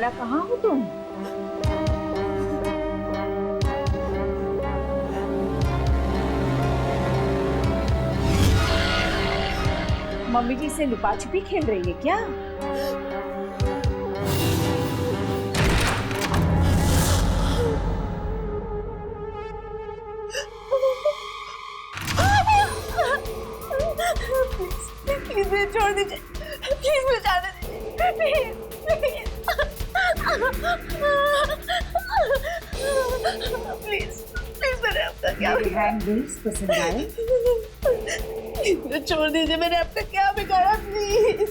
माला कहाँ हो तुम? मम्मी जी से लुका छुपी खेल रही है क्या? प्लीज मुझे छोड़ दीजिए, प्लीज मुझे जाने दीजिए, प्लीज प्लीज मैंने आपका क्या मेरे हैंडल्स पसंद आए? प्लीज मुझे छोड़ दीजिए, मैंने आपका क्या बिगाड़ा, प्लीज।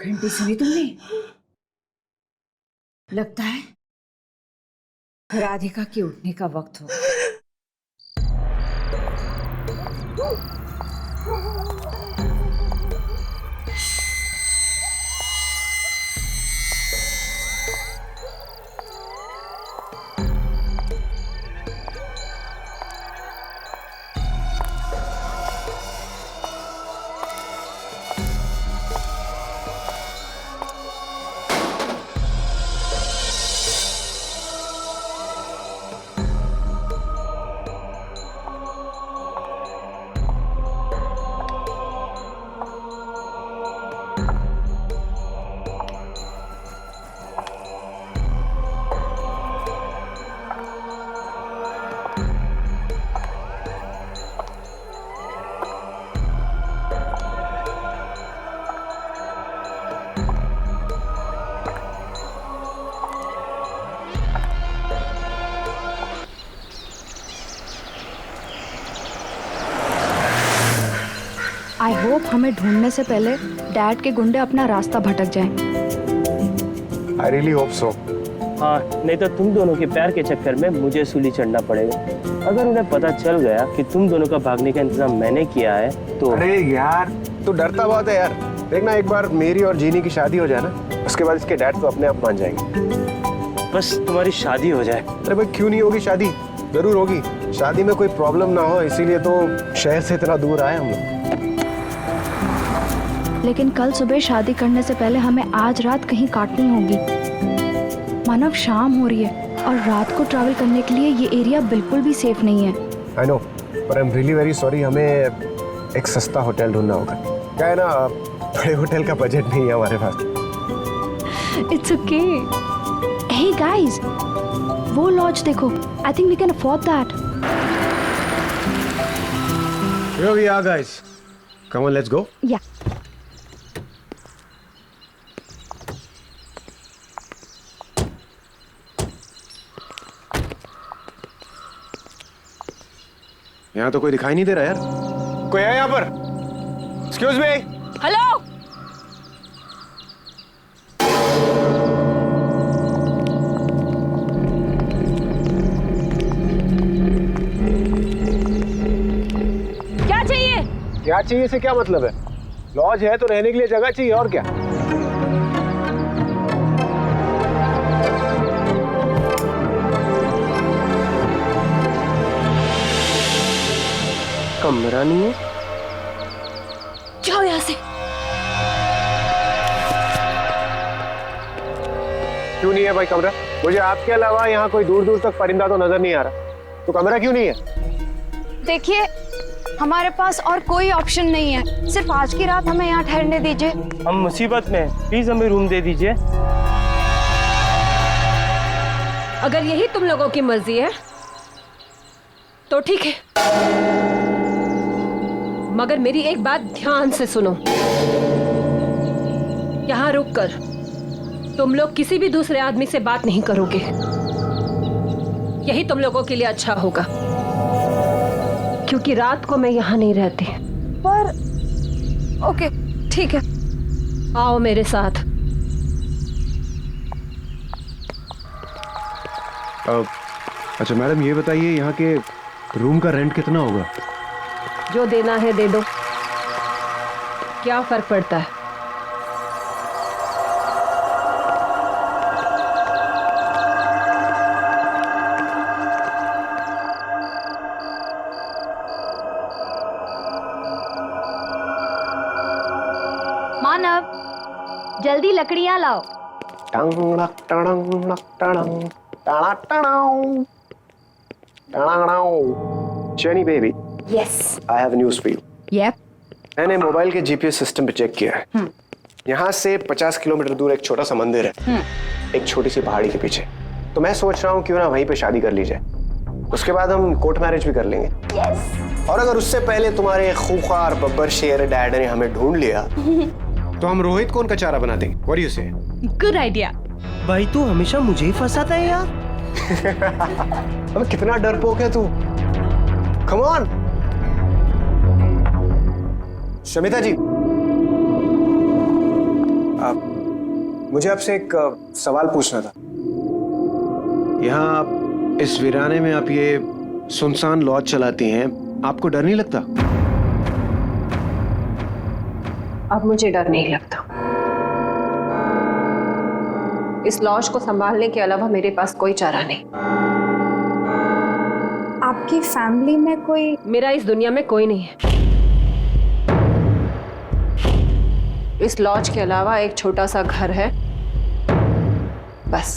घंटी सुनी तुमने? लगता है राधिका के उठने का वक्त हो। आई होप हमें ढूंढने से पहले डैड के गुंडे अपना रास्ता भटक जाएं। I really hope so. हाँ, नहीं तो तुम दोनों के प्यार के चक्कर में मुझे सूली चढ़ना पड़ेगा। अगर उन्हें पता चल गया कि तुम दोनों का भागने का इंतजाम मैंने किया है तो। अरे यार, तू डरता बहुत है यार। देखना एक बार मेरी और जीनी की शादी हो जाए ना, उसके बाद इसके डैड तो अपने आप मान जाएंगे। बस तुम्हारी शादी हो जाए। अरे भाई क्यों नहीं होगी शादी? जरूर होगी। शादी में कोई प्रॉब्लम ना हो इसीलिए तो शहर से इतना दूर आए हम लोग। लेकिन कल सुबह शादी करने से पहले हमें आज रात कहीं काटनी होगी। मानव, शाम हो रही है और रात को ट्रैवल करने के लिए ये एरिया बिल्कुल भी सेफ नहीं है। आई नो, पर I am really very sorry. हमें एक सस्ता होटल ढूंढना होगा। क्या है ना, बड़े होटल का बजट नहीं है हमारे पास। It's okay. हे गाइस, वो लॉज देखो। I think we can afford that. Here we are guys. Come on, let's go. या यहाँ तो कोई दिखाई नहीं दे रहा यार। कोई है यहाँ पर? Excuse me. हेलो, क्या चाहिए? क्या चाहिए से क्या मतलब है? लॉज है तो रहने के लिए जगह चाहिए और क्या? कमरा नहीं है? जाओ यहाँ से। क्यों नहीं है भाई कमरा? मुझे आपके अलावा यहाँ कोई दूर दूर तक परिंदा तो नजर नहीं आ रहा। तो कमरा क्यों नहीं है? देखिए, हमारे पास और कोई ऑप्शन नहीं है। सिर्फ आज की रात हमें यहाँ ठहरने दीजिए। हम मुसीबत में हैं, प्लीज हमें रूम दे दीजिए। अगर यही तुम लोगों की मर्जी है तो ठीक है, मगर मेरी एक बात ध्यान से सुनो। यहाँ रुककर तुम लोग किसी भी दूसरे आदमी से बात नहीं करोगे। यही तुम लोगों के लिए अच्छा होगा, क्योंकि रात को मैं यहाँ नहीं रहती। पर ओके, ठीक है। आओ मेरे साथ। अच्छा मैडम, ये बताइए यहाँ के रूम का रेंट कितना होगा? जो देना है दे दो, क्या फर्क पड़ता है। जल्दी लकड़ियाँ लाओ। Jenny baby, yes. I have news for you. Yup. मैंने मोबाइल के जीपीएस सिस्टम पे चेक किया है। यहाँ से 50 किलोमीटर दूर एक छोटा सा मंदिर है, एक छोटी सी पहाड़ी के पीछे। तो मैं सोच रहा हूँ क्यों ना वहीं पे शादी कर ली जाए, उसके बाद हम कोर्ट मैरिज भी कर लेंगे। यस। और अगर उससे पहले तुम्हारे खूंखार बब्बर शेर डैड ने हमें ढूंढ लिया तो हम रोहित को उनका चारा बना देंगे। What do you say? Good idea. भाई तू हमेशा मुझे ही फंसाता है यार। अबे कितना डरपोक है तू। Come on. शमिता जी, मुझे आपसे एक सवाल पूछना था। यहाँ इस वीराने में आप ये सुनसान लॉज चलाती हैं, आपको डर नहीं लगता? अब मुझे डर नहीं लगता। इस लॉज को संभालने के अलावा मेरे पास कोई चारा नहीं। आपकी फैमिली में कोई? मेरा इस दुनिया में कोई नहीं है। इस लॉज के अलावा एक छोटा सा घर है, बस।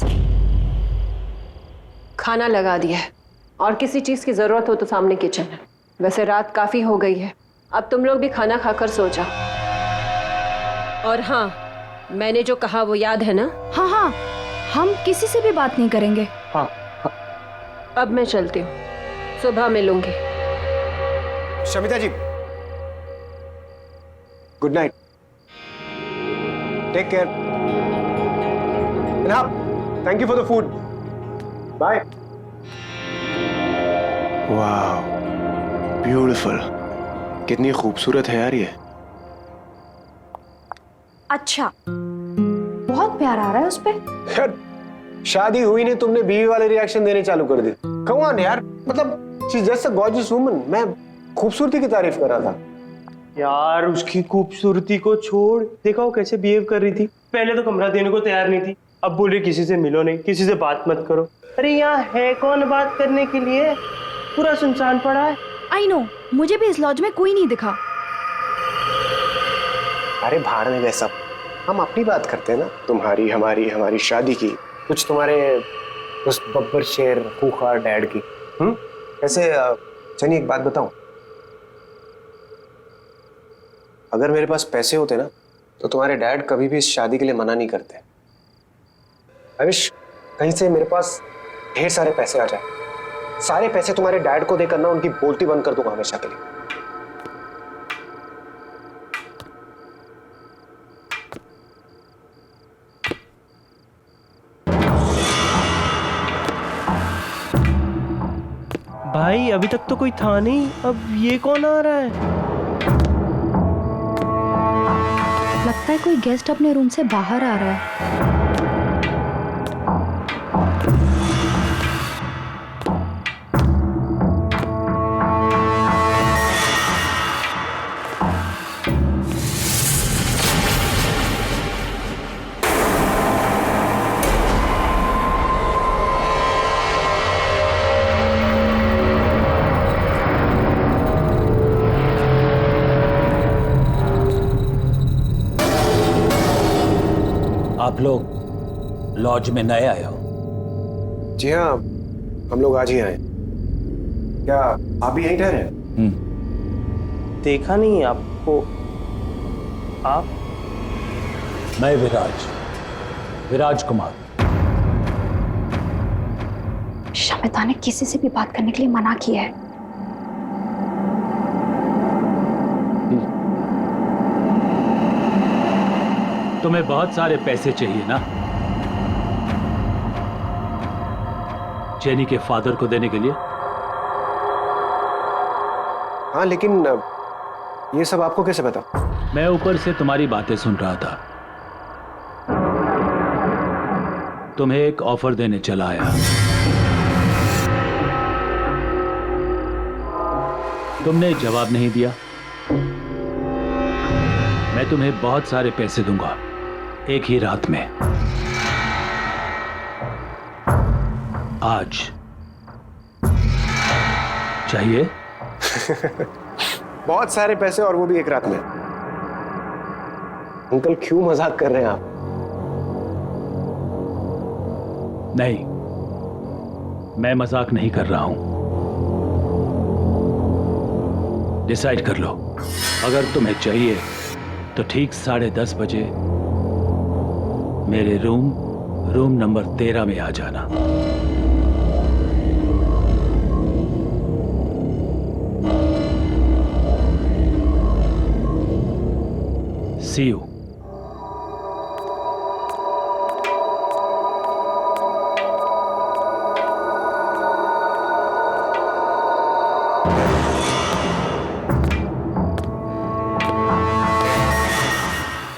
खाना लगा दिया है और किसी चीज की जरूरत हो तो सामने किचन है। वैसे रात काफी हो गई है, अब तुम लोग भी खाना खाकर सो जाओ। और हाँ, मैंने जो कहा वो याद है ना? हाँ हाँ, हम किसी से भी बात नहीं करेंगे। हाँ। अब मैं चलती हूँ, सुबह मिलूंगी। Shamita ji, good night, take care, and हाँ, thank you for the food, bye. वाह, ब्यूटीफुल, कितनी खूबसूरत है यार ये। अच्छा, बहुत प्यार आ रहा है उस पे। यार शादी हुई नहीं, तुमने बीवी वाले रिएक्शन देने चालू कर दिए। कम ऑन यार, मतलब she is just a gorgeous woman. मैं खूबसूरती की तारीफ कर रहा था। यार उसकी खूबसूरती को छोड़, देखा वो कैसे बिहेव कर रही थी। पहले तो कमरा देने को तैयार नहीं थी, अब बोले किसी से मिलो नहीं, किसी से बात मत करो। अरे यहाँ है कौन बात करने के लिए? पूरा सुनसान पड़ा है। आई नो, मुझे भी इस लॉज में कोई नहीं दिखा। अरे भाड़ में वैसा, हम अपनी बात करते हैं ना, तुम्हारी हमारी हमारी शादी की, कुछ तुम्हारे उस बब्बर शेर खूंखार डैड की। ऐसे चलिए एक बात बताऊं, अगर मेरे पास पैसे होते ना तो तुम्हारे डैड कभी भी इस शादी के लिए मना नहीं करते। आई विश कहीं से मेरे पास ढेर सारे पैसे आ जाए, सारे पैसे तुम्हारे डैड को देकर ना उनकी बोलती बंद कर दूंगा हमेशा के लिए। भाई अभी तक तो कोई था नहीं, अब ये कौन आ रहा है? लगता है कोई गेस्ट अपने रूम से बाहर आ रहा है। आप लोग लॉज में नए आए हो? जी हाँ, हम लोग आज ही आए। क्या आप भी यहीं ठहरे? देखा नहीं आपको। आप? मैं विराज कुमार। शमिता ने किसी से भी बात करने के लिए मना किया है। तुम्हें बहुत सारे पैसे चाहिए ना, जेनी के फादर को देने के लिए? हाँ, लेकिन ये सब आपको कैसे पता? मैं ऊपर से तुम्हारी बातें सुन रहा था। तुम्हें एक ऑफर देने चला आया। तुमने जवाब नहीं दिया। मैं तुम्हें बहुत सारे पैसे दूंगा एक ही रात में। आज चाहिए? बहुत सारे पैसे, और वो भी एक रात में। अंकल क्यों मजाक कर रहे हैं आप? नहीं, मैं मजाक नहीं कर रहा हूं। डिसाइड कर लो। अगर तुम्हें चाहिए तो ठीक 10:30 बजे मेरे रूम नंबर 13 में आ जाना। See you.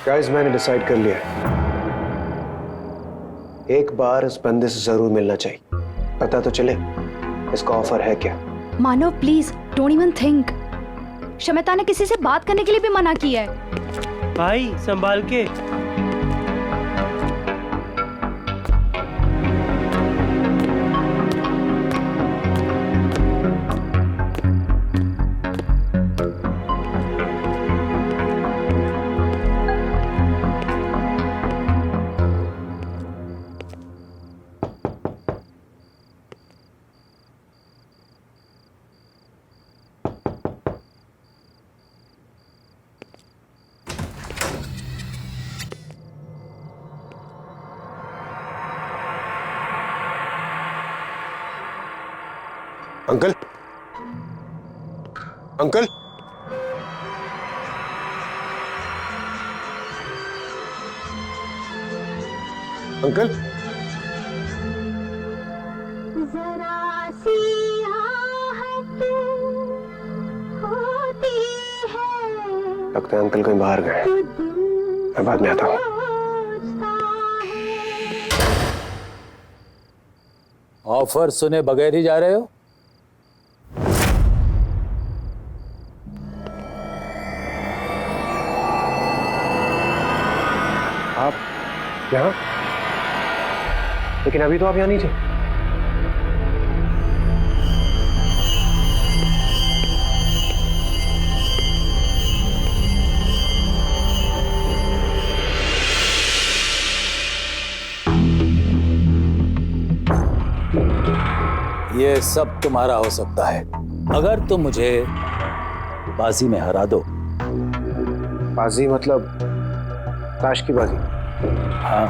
गाइस, मैंने डिसाइड कर लिया है। एक बार इस बंदे से जरूर मिलना चाहिए, पता तो चले इसका ऑफर है क्या। Manav please don't even think. Shamita ने किसी से बात करने के लिए भी मना किया है। भाई संभाल के। अंकल, अंकल, अंकल, जरा सी आहट होती है, लगता है अंकल कहीं बाहर गए। मैं बाद में आता हूँ। ऑफर सुने बगैर ही जा रहे हो? आप यहाँ? लेकिन अभी तो आप यहाँ नहीं थे। ये सब तुम्हारा हो सकता है अगर तुम मुझे बाजी में हरा दो। बाजी मतलब ताश की बाजी? हाँ,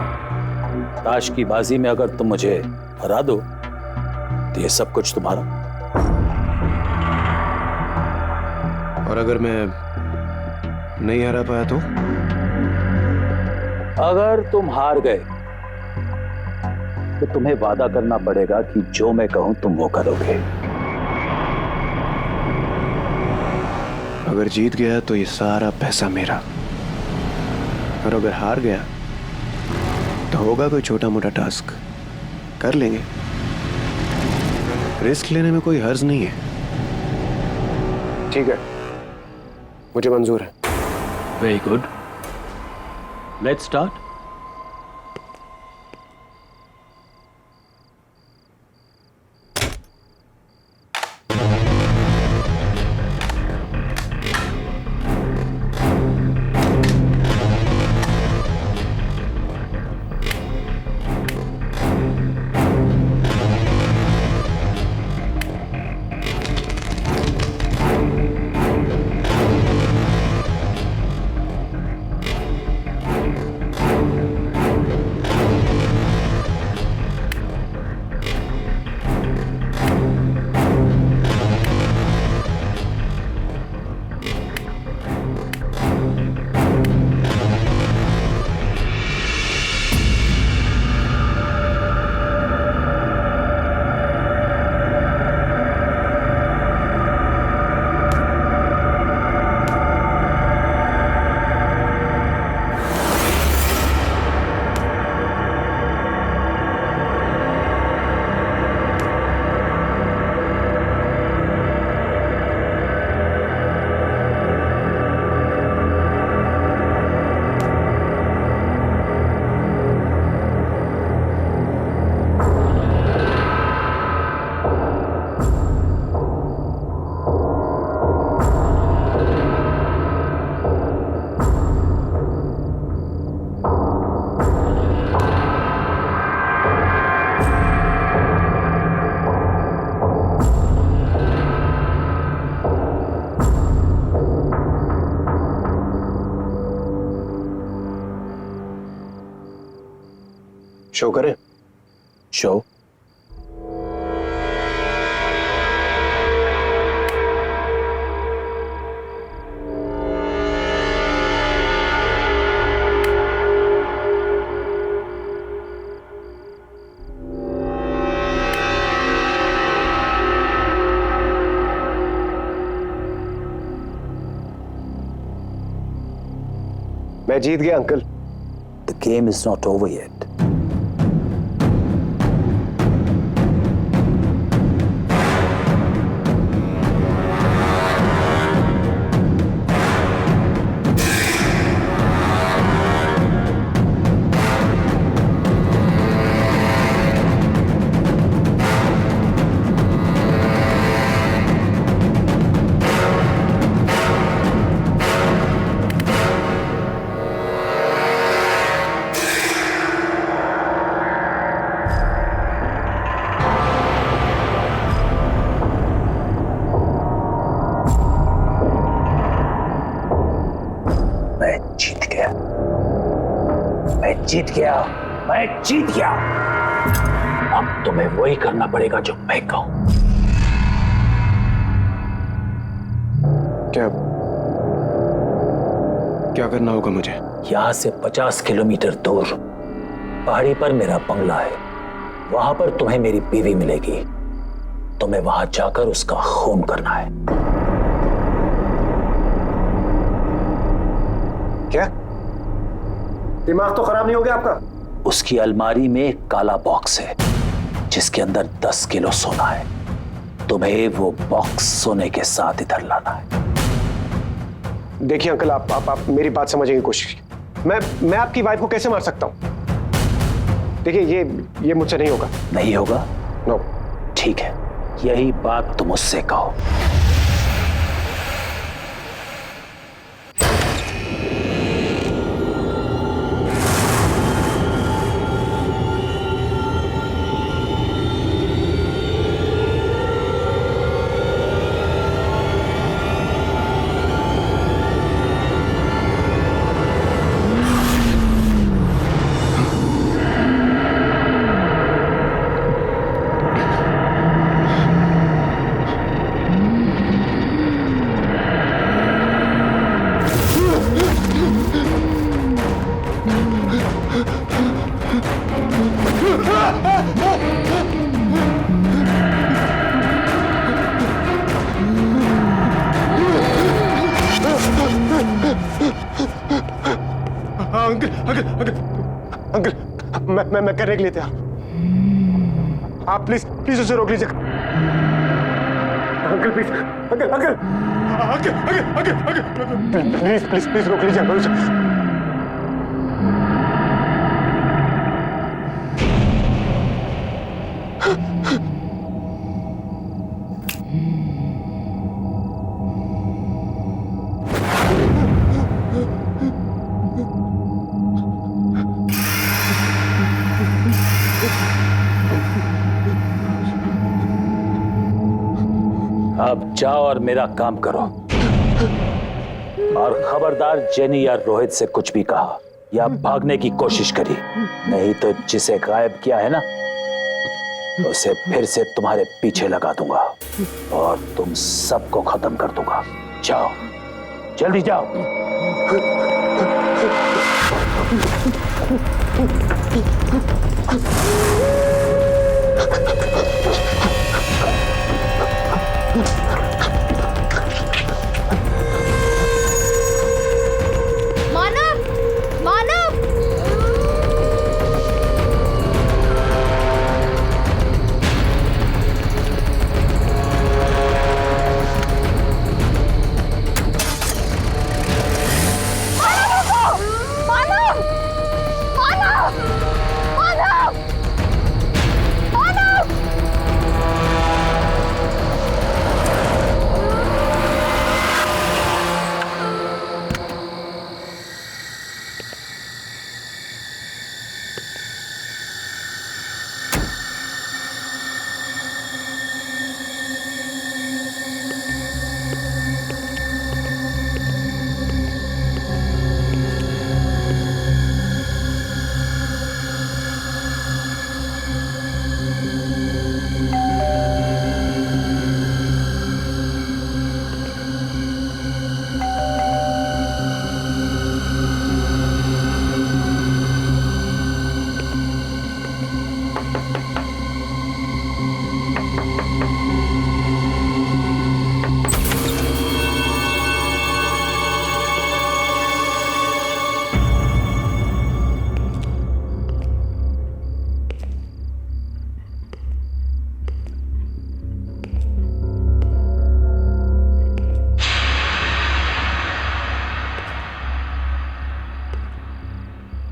ताश की बाजी में अगर तुम मुझे हरा दो तो ये सब कुछ तुम्हारा। और अगर मैं नहीं हरा पाया तो? अगर तुम हार गए तो तुम्हें वादा करना पड़ेगा कि जो मैं कहूं तुम वो करोगे। अगर जीत गया तो ये सारा पैसा मेरा, और अगर हार गया तो होगा कोई छोटा मोटा टास्क, कर लेंगे। रिस्क लेने में कोई हर्ज नहीं है। ठीक है, मुझे मंजूर है। Very good, let's start. Show करें? शो? मैं जीत गया uncle. The game is not over yet. जीत गया, मैं जीत गया। अब तुम्हें वही करना पड़ेगा जो मैं कहूं। क्या क्या करना होगा मुझे? यहां से 50 किलोमीटर दूर पहाड़ी पर मेरा बंगला है। वहां पर तुम्हें मेरी बीवी मिलेगी। तुम्हें वहां जाकर उसका खून करना है। क्या? दिमाग तो खराब नहीं हो गया आपका? उसकी अलमारी में एक काला बॉक्स है जिसके अंदर 10 किलो सोना है। तुम्हें वो बॉक्स सोने के साथ इधर लाना है। देखिए अंकल, आप मेरी बात समझने की कोशिश कीजिए। मैं आपकी वाइफ को कैसे मार सकता हूं? देखिए ये मुझसे नहीं होगा। नहीं होगा? नो। ठीक है, यही बात तुम उससे कहो। अंकल, मैं करने के लिए तैयार। आप प्लीज उसे रोक लीजिए। अंकल प्लीज, अंकल प्लीज रोक लीजिए अंकल उसे। अब जाओ और मेरा काम करो। और खबरदार जेनी या रोहित से कुछ भी कहा या भागने की कोशिश करी, नहीं तो जिसे गायब किया है ना, उसे फिर से तुम्हारे पीछे लगा दूंगा और तुम सबको खत्म कर दूंगा। जाओ, जल्दी जाओ।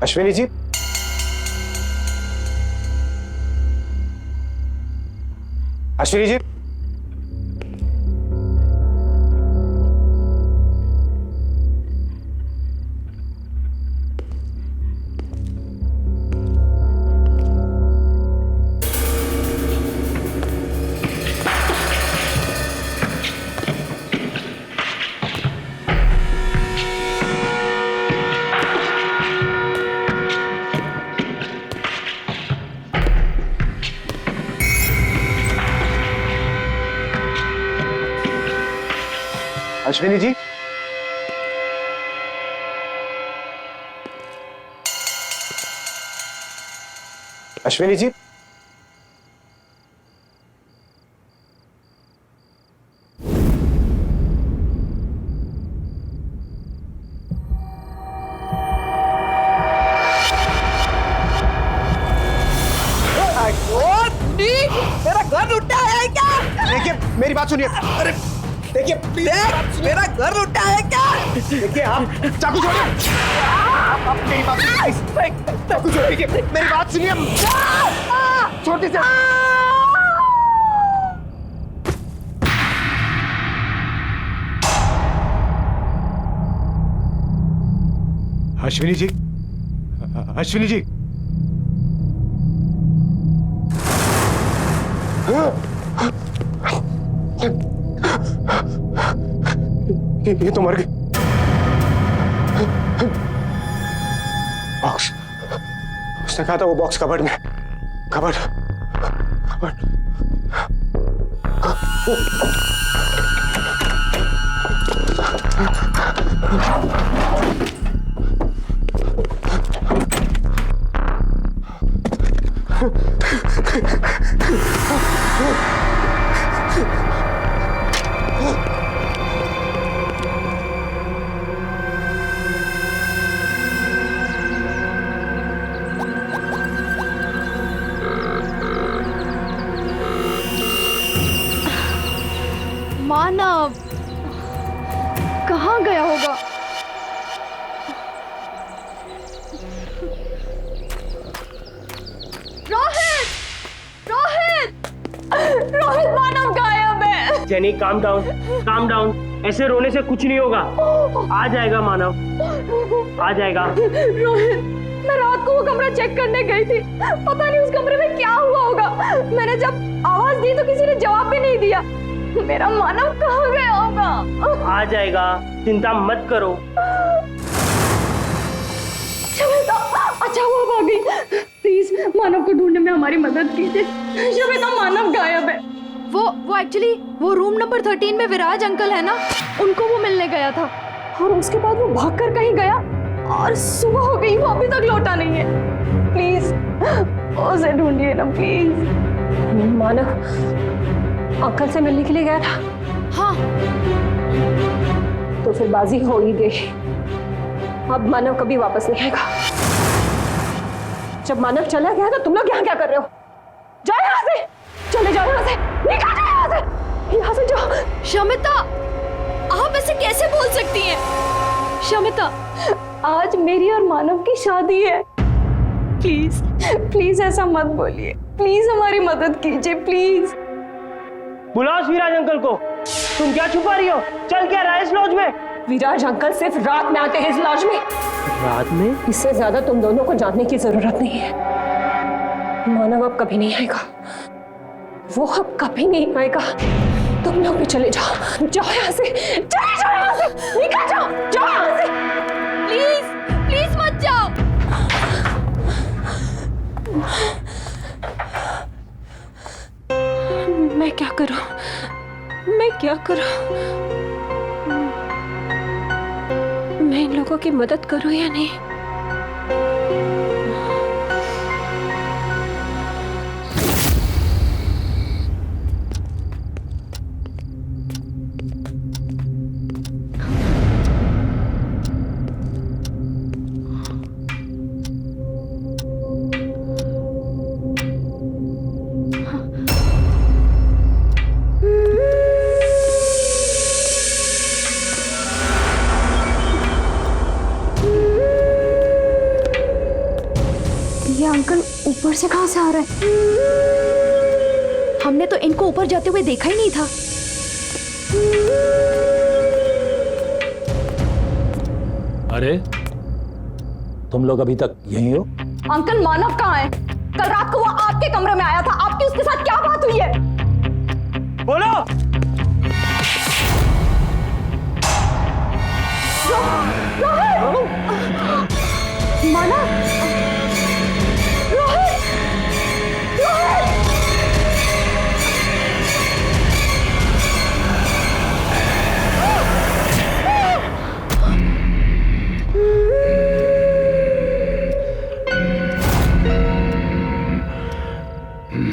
अश्विनी जी, अश्विनी जी, अश्विनी जी, अश्विनी जी, मेरा घर लुटा है क्या? देखिए मेरी बात सुनिए। अरे देखिए मेरा घर लुटा है क्या? देखिए आप चाकू छोड़िए। आप मेरी बात सुनिए। चाकू छोड़िए, मेरी बात सुनिए। छोटी से अश्विनी जी, अश्विनी जी, ये तो मर गई। बॉक्स, उसने कहा था वो बॉक्स कबर्ड में। Cupboard, cupboard. मानव कहाँ गया होगा? रोहित! रोहित! रोहित, मानव गायब है। Jenny calm down, calm down. ऐसे रोने से कुछ नहीं होगा। आ जाएगा मानव, आ जाएगा। रोहित, मैं रात को वो कमरा चेक करने गई थी। पता नहीं उस कमरे में क्या हुआ होगा। मैंने जब आवाज दी तो किसी ने जवाब भी नहीं दिया। मेरा मानव कहाँ गया होगा? आ जाएगा, चिंता मत करो। श्वेता, अच्छा वो भाग गई। प्लीज मानव को ढूंढने में हमारी मदद कीजिए। श्वेता, मानव गायब है। वो एक्चुअली वो रूम नंबर 13 में विराज अंकल है ना, उनको वो मिलने गया था और उसके बाद वो भागकर कहीं गया और सुबह हो गई, वो अभी तक लौटा नहीं है। प्लीज उसे ढूंढिए ना प्लीज। मानव अंकल से मिलने के लिए गया था? हाँ। तो फिर बाजी हो ही गई। अब मानव कभी वापस नहीं आएगा। जब मानव चला गया तो तुम लोग यहाँ क्या कर रहे हो? जाओ यहाँ से, चले जाओ यहाँ से, निकल जाओ यहाँ से, यहाँ से जाओ। शमिता, आप ऐसे कैसे बोल सकती हैं? शमिता, आज मेरी और मानव की शादी है। प्लीज प्लीज ऐसा मत बोलिए। प्लीज हमारी मदद कीजिए प्लीज। बुलाओ विराज अंकल को। तुम क्या छुपा रही हो? चल क्या रहा है इस लॉज में? विराज अंकल सिर्फ रात में आते हैं इस लॉज में। रात में? इससे ज्यादा तुम दोनों को जानने की जरूरत नहीं है। मानव अब कभी नहीं आएगा, वो अब कभी नहीं आएगा। तुम लोग भी चले जाओ, जाओ यहाँ से, चले जाओ यहाँ से, निकल जाओ, जाओ यहाँ से। प्लीज प्लीज मत जाओ। मैं क्या करूं? मैं क्या करूं? मैं इन लोगों की मदद करूं या नहीं? ये अंकल ऊपर से कहाँ से आ रहे हैं? हमने तो इनको ऊपर जाते हुए देखा ही नहीं था। अरे तुम लोग अभी तक यहीं हो? अंकल मानव कहाँ है? कल रात को वो आपके कमरे में आया था, आपकी उसके साथ क्या बात हुई है? बोलो। मानव, रोहित, रोहित।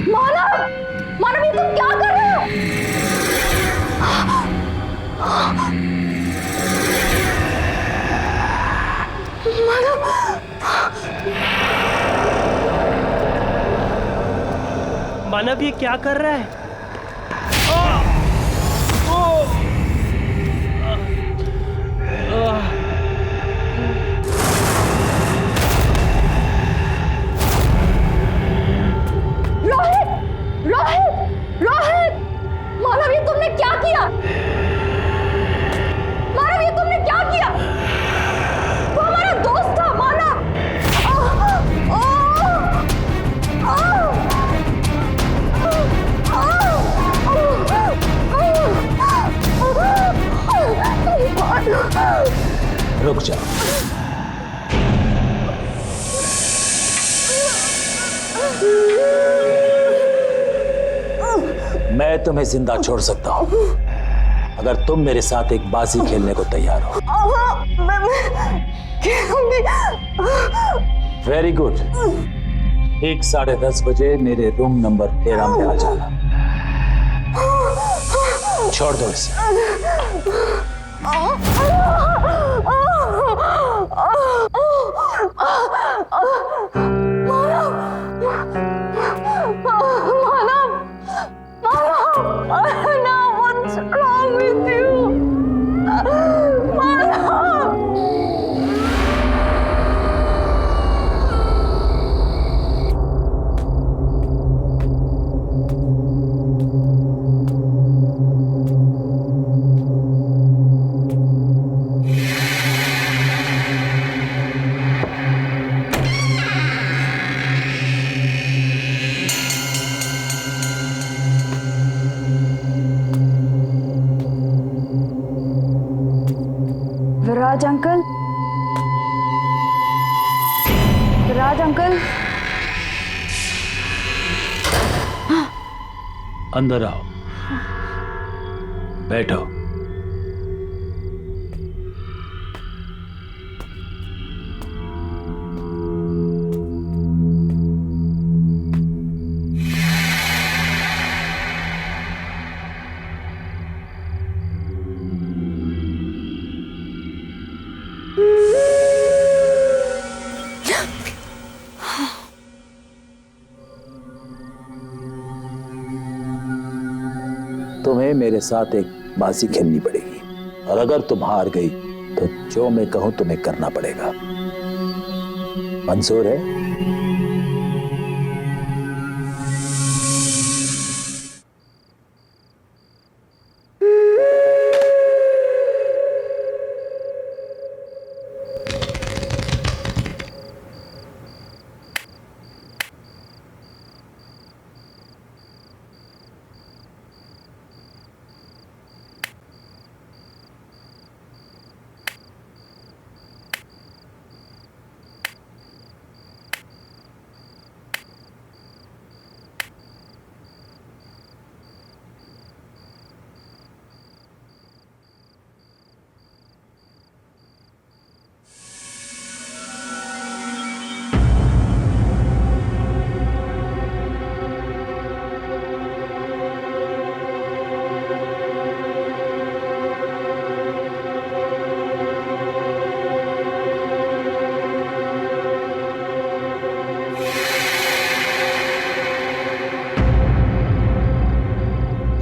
मानव, मानव, ये तुम क्या कर रहे हो? मानव ये क्या कर रहा है? रोहित, रोहित, रोहित! मानव ये तुमने क्या किया? मानव ये तुमने क्या किया? वो हमारा दोस्त था मानव। रुक जाओ। मैं तुम्हें जिंदा छोड़ सकता हूं अगर तुम मेरे साथ एक बाजी खेलने को तैयार हो। Very good. ठीक 10:30 बजे मेरे रूम नंबर 13 में आ जाना। छोड़ दो इसे। What's wrong with you? Viraj uncle, Viraj uncle, अंदर आओ, बैठो। तुम्हें मेरे साथ एक बाजी खेलनी पड़ेगी और अगर तुम हार गई तो जो मैं कहूं तुम्हें करना पड़ेगा। मंजूर है?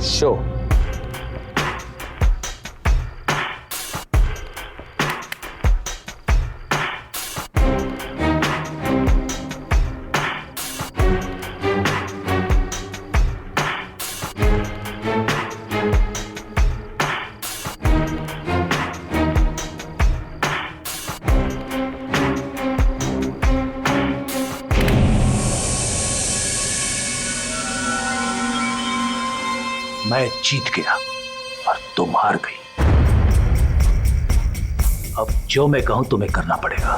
शो मैं जीत गया और तुम हार गई। अब जो मैं कहूं तुम्हें करना पड़ेगा।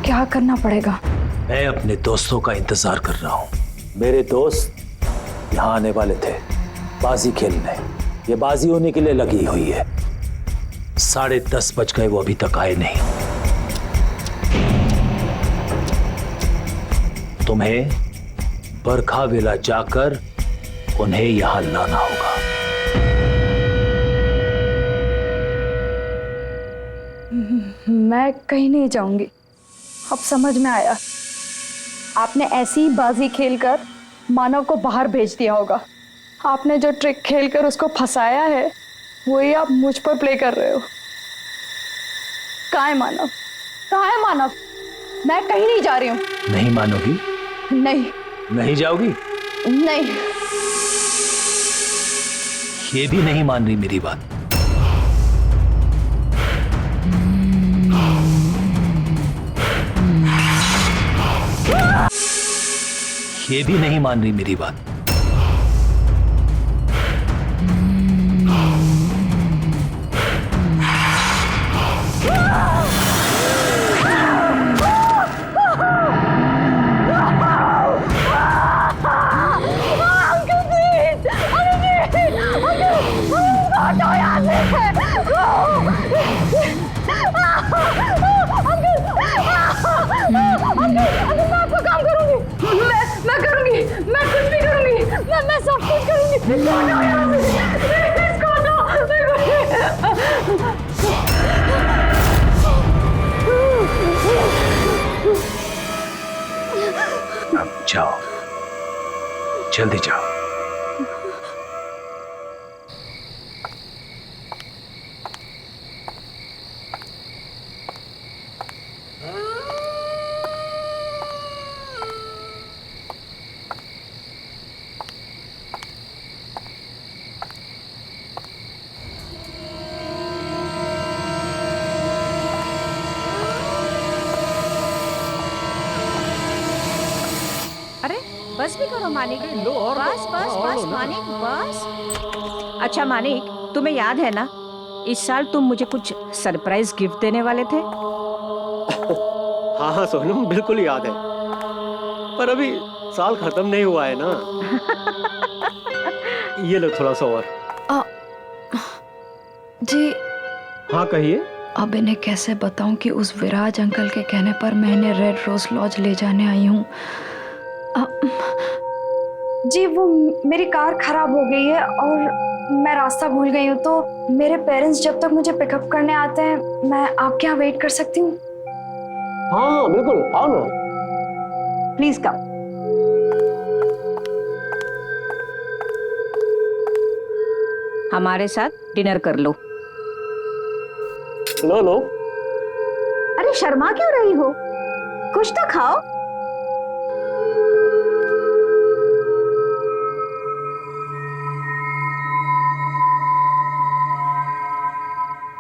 क्या करना पड़ेगा? मैं अपने दोस्तों का इंतजार कर रहा हूं। मेरे दोस्त यहां आने वाले थे बाजी खेलने। ये बाजी होने के लिए लगी हुई है। 10:30 बज गए, वो अभी तक आए नहीं। तुम्हें बरखा वेला जाकर उन्हें यहां लाना होगा। मैं कहीं नहीं जाऊंगी। अब समझ में आया, आपने ऐसी ही बाजी खेलकर मानव को बाहर भेज दिया होगा। आपने जो ट्रिक खेलकर उसको फंसाया है वही आप मुझ पर प्ले कर रहे हो। कहाँ है मानव? कहाँ है मानव? मैं कहीं नहीं जा रही हूँ। नहीं मानोगी? नहीं। नहीं जाओगी? नहीं। ये भी नहीं मान रही मेरी बात। ये भी नहीं मान रही मेरी बात। मैं करूंगी, मैं कुछ भी करूंगी, मैं सब कुछ करूंगी। अब जाओ, जल्दी जाओ। बस भी करो मानिक। बस बस बस मानिक बस। अच्छा मानिक, तुम्हें याद है ना, इस साल तुम मुझे कुछ सरप्राइज गिफ्ट देने वाले थे। हाँ हाँ सोनम, बिल्कुल याद है, पर अभी साल खत्म नहीं हुआ है ना। ये लो थोड़ा सा और। जी हाँ कहिए। अब इन्हें कैसे बताऊं कि उस विराज अंकल के कहने पर मैं इन्हें रेड रोज लॉज ले जाने आई हूँ। जी वो मेरी कार खराब हो गई है और मैं रास्ता भूल गई हूँ, तो मेरे पेरेंट्स जब तक मुझे पिकअप करने आते हैं मैं आपके यहाँ वेट कर सकती हूँ? हाँ बिल्कुल, आओ ना। Please come. हमारे साथ डिनर कर लो। लो लो। अरे शर्मा क्यों रही हो, कुछ तो खाओ।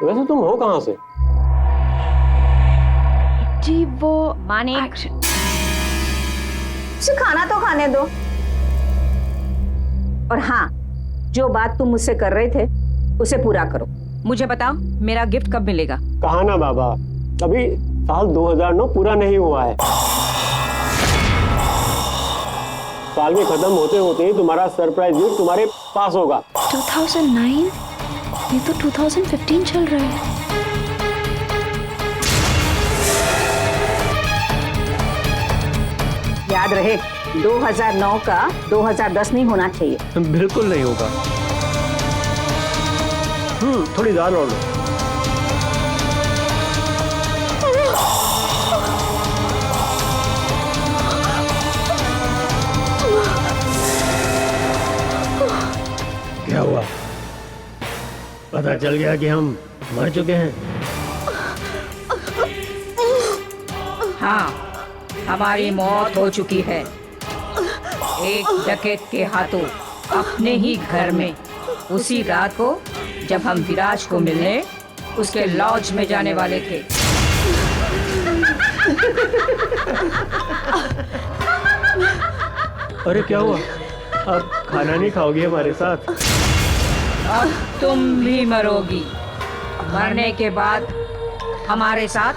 वैसे तुम हो कहाँ से? जी वो मानिक, उसे खाना तो खाने दो। और हाँ, जो बात तुम मुझसे कर रहे थे उसे पूरा करो। मुझे बताओ मेरा गिफ्ट कब मिलेगा? कहा ना बाबा, अभी साल 2009 पूरा नहीं हुआ है। साल में खत्म होते होते ही तुम्हारा सरप्राइज गिफ्ट तुम्हारे पास होगा। 2009? ये तो 2015 चल रहा है। याद रहे, 2009 का 2010 नहीं होना चाहिए। बिल्कुल नहीं होगा। थोड़ी दाल और लो। क्या हुआ? पता चल गया कि हम मर चुके हैं? हाँ, हमारी मौत हो चुकी है एक डकैत के हाथों, अपने ही घर में, उसी रात को जब हम विराज को मिलने उसके लॉज में जाने वाले थे। अरे क्या हुआ? अब खाना नहीं खाओगी हमारे साथ? अब तुम भी मरोगी। मरने के बाद हमारे साथ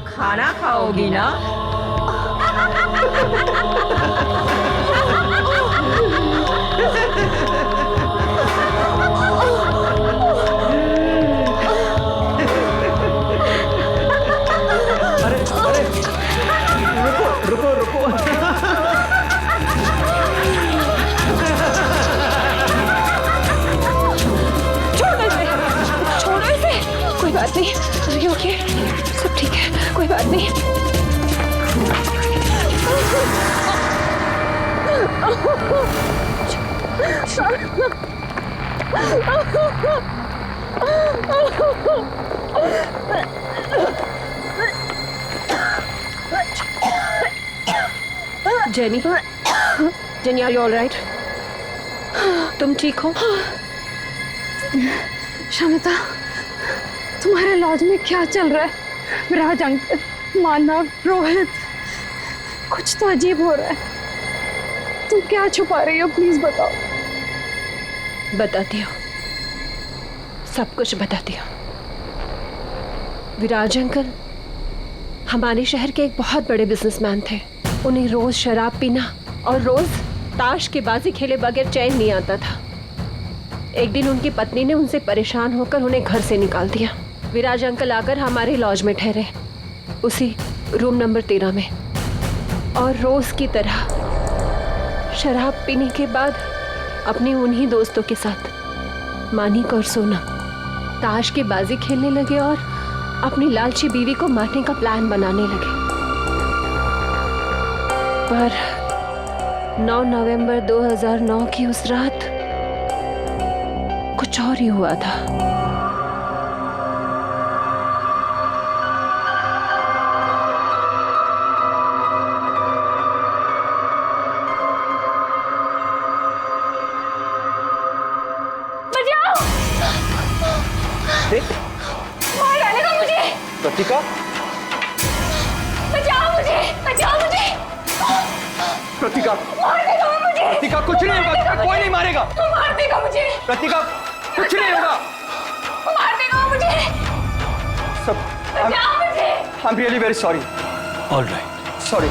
खाना खाओगी ना? रुको रुको। छोड़ो इसे। कोई बात नहीं। अरे ओके, सब ठीक है, कोई बात नहीं। Jenny, Jenny, are you all right? तुम ठीक हो? शमिता, तुम्हारे लॉज में क्या चल रहा है? विराज अंकल, मानव, रोहित, कुछ तो अजीब हो रहा है। तुम क्या छुपा रही हो? प्लीज बताओ। बताती हो, सब कुछ बताती हो। विराज अंकल हमारे शहर के एक बहुत बड़े बिजनेसमैन थे। उन्हें रोज शराब पीना और रोज ताश के बाजी खेले बगैर चैन नहीं आता था। एक दिन उनकी पत्नी ने उनसे परेशान होकर उन्हें घर से निकाल दिया। विराज अंकल आकर हमारे लॉज में ठहरे, उसी रूम नंबर 13 में, और रोज की तरह शराब पीने के बाद अपने उन्हीं दोस्तों के साथ मानिक और सोनम ताश की बाजी खेलने लगे और अपनी लालची बीवी को मारने का प्लान बनाने लगे। पर 9 नवंबर 2009 की उस रात कुछ और ही हुआ था। मार डालेगा मुझे। प्रतिका, बचाओ मुझे, बचाओ मुझे। प्रतिका, मार देगा वो मुझे। प्रतिका, कुछ नहीं होगा, कोई नहीं मारेगा। मार देगा मुझे। प्रतिका, कुछ नहीं होगा। मार देगा वो मुझे। सब, बचाओ मुझे। I am really very sorry. All right. Sorry.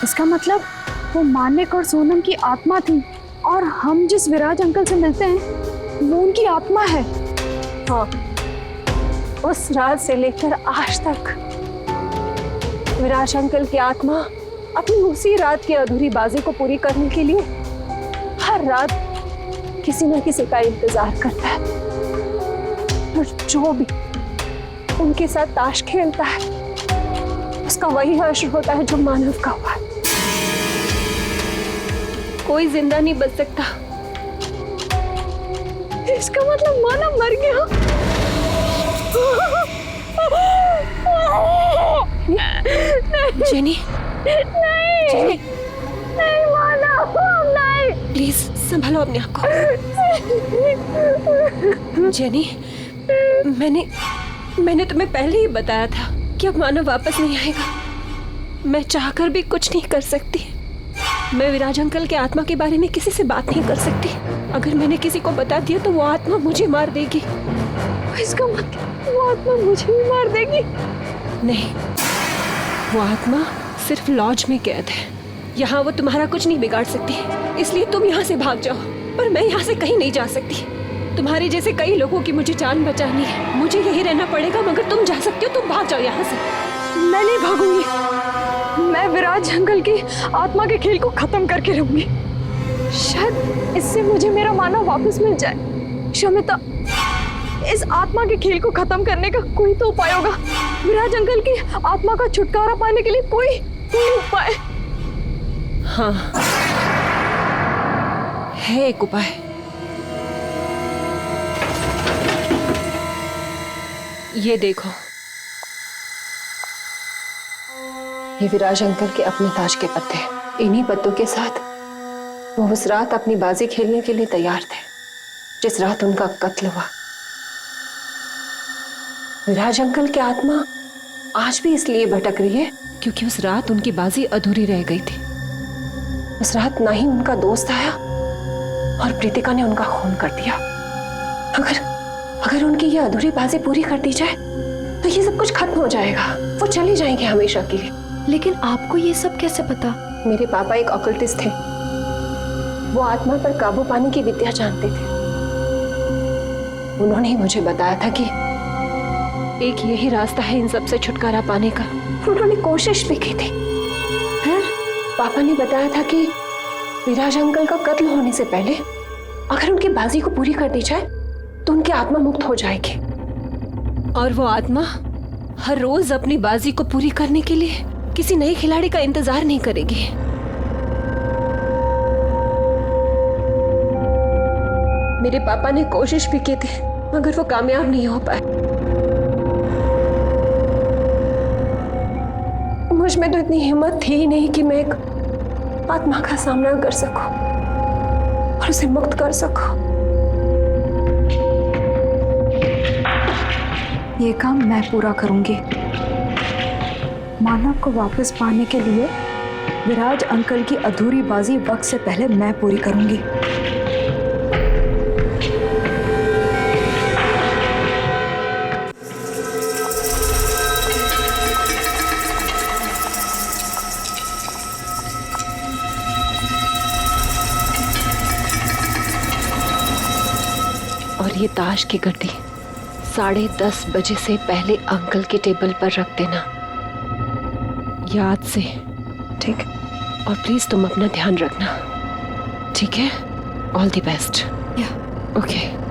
इसका मतलब वो मानिक और सोनम की आत्मा थी, और हम जिस विराज अंकल से मिलते हैं वो उनकी आत्मा है। हाँ, उस रात से लेकर आज तक विराज अंकल की आत्मा अपनी उसी रात की अधूरी बाजी को पूरी करने के लिए हर रात किसी न किसी का इंतजार करता है, और जो भी उनके साथ ताश खेलता है उसका वही हश्र होता है जो मानव का हुआ। कोई जिंदा नहीं बच सकता। इसका मतलब मानव मर गया। जेनी, नहीं, जेनी, नहीं मानव, नहीं। प्लीज संभालो अपने आप को। जेनी, मैंने तुम्हें पहले ही बताया था कि अब मानव वापस नहीं आएगा। मैं चाहकर भी कुछ नहीं कर सकती। मैं विराज अंकल के आत्मा के बारे में किसी से बात नहीं कर सकती। अगर मैंने किसी को बता दिया तो वो आत्मा मुझे मार देगी। इसका मतलब वो आत्मा मुझे भी मार देगी? नहीं, वो आत्मा सिर्फ लॉज में कैद है। यहाँ वो तुम्हारा कुछ नहीं बिगाड़ सकती, इसलिए तुम यहाँ से भाग जाओ। पर मैं यहाँ से कहीं नहीं जा सकती। तुम्हारे जैसे कई लोगों की मुझे जान बचानी है। मुझे यही रहना पड़ेगा, मगर तुम जा सकते हो। तुम भाग जाओ यहाँ से। मैं नहीं भागूंगी। मैं विराज अंकल की आत्मा के खेल को खत्म करके रहूंगी। शायद इससे मुझे मेरा मानव वापस मिल जाए। शमिता, इस आत्मा के खेल को खत्म करने का कोई तो उपाय होगा। विराज अंकल की आत्मा का छुटकारा पाने के लिए कोई उपाय? हाँ, है एक उपाय। ये देखो, ये विराज अंकल के अपने ताज के पत्ते हैं। इन्हीं पत्तों के साथ वो उस रात अपनी बाजी खेलने के लिए तैयार थे जिस रात उनका कत्ल हुआ। विराज अंकल की आत्मा आज भी इसलिए भटक रही है क्योंकि उस रात उनकी बाजी अधूरी रह गई थी। उस रात ना ही उनका दोस्त आया और प्रीतिका ने उनका खून कर दिया। अगर उनकी ये अधूरी बाजी पूरी कर दी जाए तो ये सब कुछ खत्म हो जाएगा। वो चले जाएंगे हमेशा के लिए। लेकिन आपको ये सब कैसे पता? मेरे पापा एक ऑकल्टिस्ट थे। वो आत्मा पर काबू पाने की विद्या जानते थे। उन्होंने ही मुझे बताया था कि एक यही रास्ता है इन सब से छुटकारा पाने का। उन्होंने कोशिश भी की थी। फिर पापा ने बताया था कि विराज अंकल का कत्ल होने से पहले अगर उनकी बाजी को पूरी कर दी जाए तो उनकी आत्मा मुक्त हो जाएगी और वो आत्मा हर रोज अपनी बाजी को पूरी करने के लिए किसी नए खिलाड़ी का इंतजार नहीं करेगी। मेरे पापा ने कोशिश भी की थी मगर वो कामयाब नहीं हो पाए। मुझ में तो इतनी हिम्मत थी ही नहीं कि मैं एक आत्मा का सामना कर सकूं और उसे मुक्त कर सकूं। ये काम मैं पूरा करूंगी। मानव को वापस पाने के लिए विराज अंकल की अधूरी बाजी वक्त से पहले मैं पूरी करूंगी। और ये ताश की गड्डी 10:30 बजे से पहले अंकल के टेबल पर रख देना, याद से। ठीक। और प्लीज तुम अपना ध्यान रखना, ठीक है? All the best. या ओके।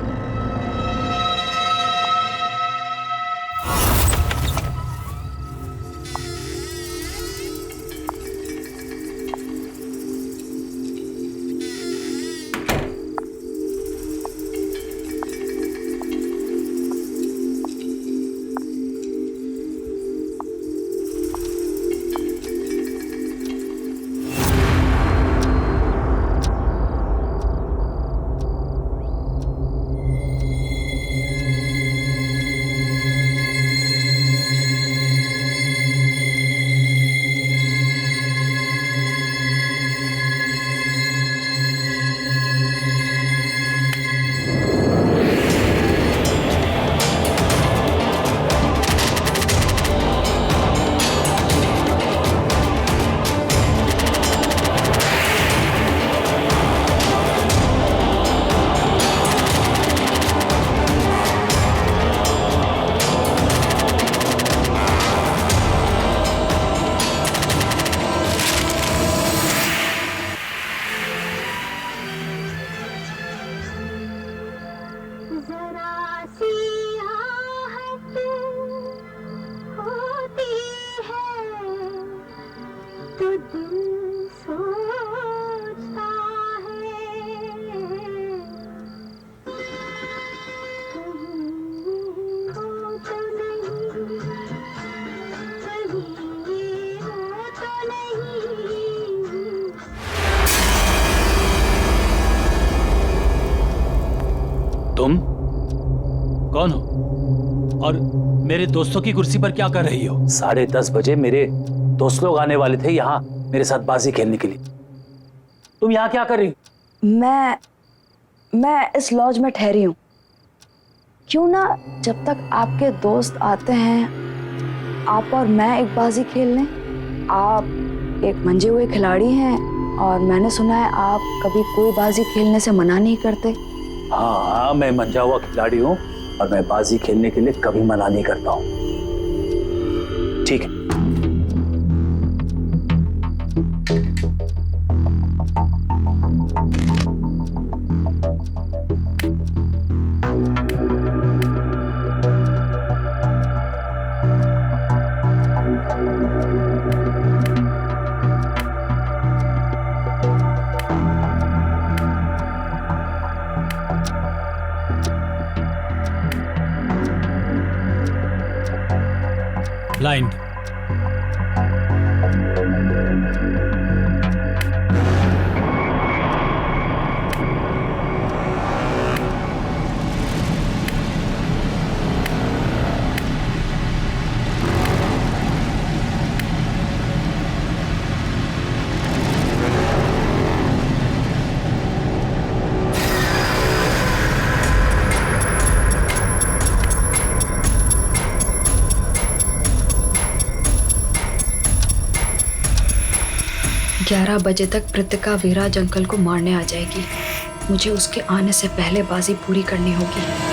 जरा सी आहट होती है तो दिल सोचता है कहीं हो तो नहीं, कहीं हो तो नहीं। तुम कौन हो और मेरे दोस्तों की कुर्सी पर क्या कर रही हो? 10:30 बजे मेरे दोस्त लोग आने वाले थे यहाँ मेरे साथ बाजी खेलने के लिए। तुम यहाँ क्या कर रही हो? मैं इस लॉज में ठहरी हूँ। क्यों ना जब तक आपके दोस्त आते हैं आप और मैं एक बाजी खेल लें। आप एक मंजे हुए खिलाड़ी हैं और मैंने सुना है आप कभी कोई बाजी खेलने से मना नहीं करते। हाँ, मैं मंजा हुआ खिलाड़ी हूँ और मैं बाजी खेलने के लिए कभी मना नहीं करता हूँ। ठीक है। ब्लाइंड। ग्यारह बजे तक कृतिका विराज अंकल को मारने आ जाएगी। मुझे उसके आने से पहले बाजी पूरी करनी होगी।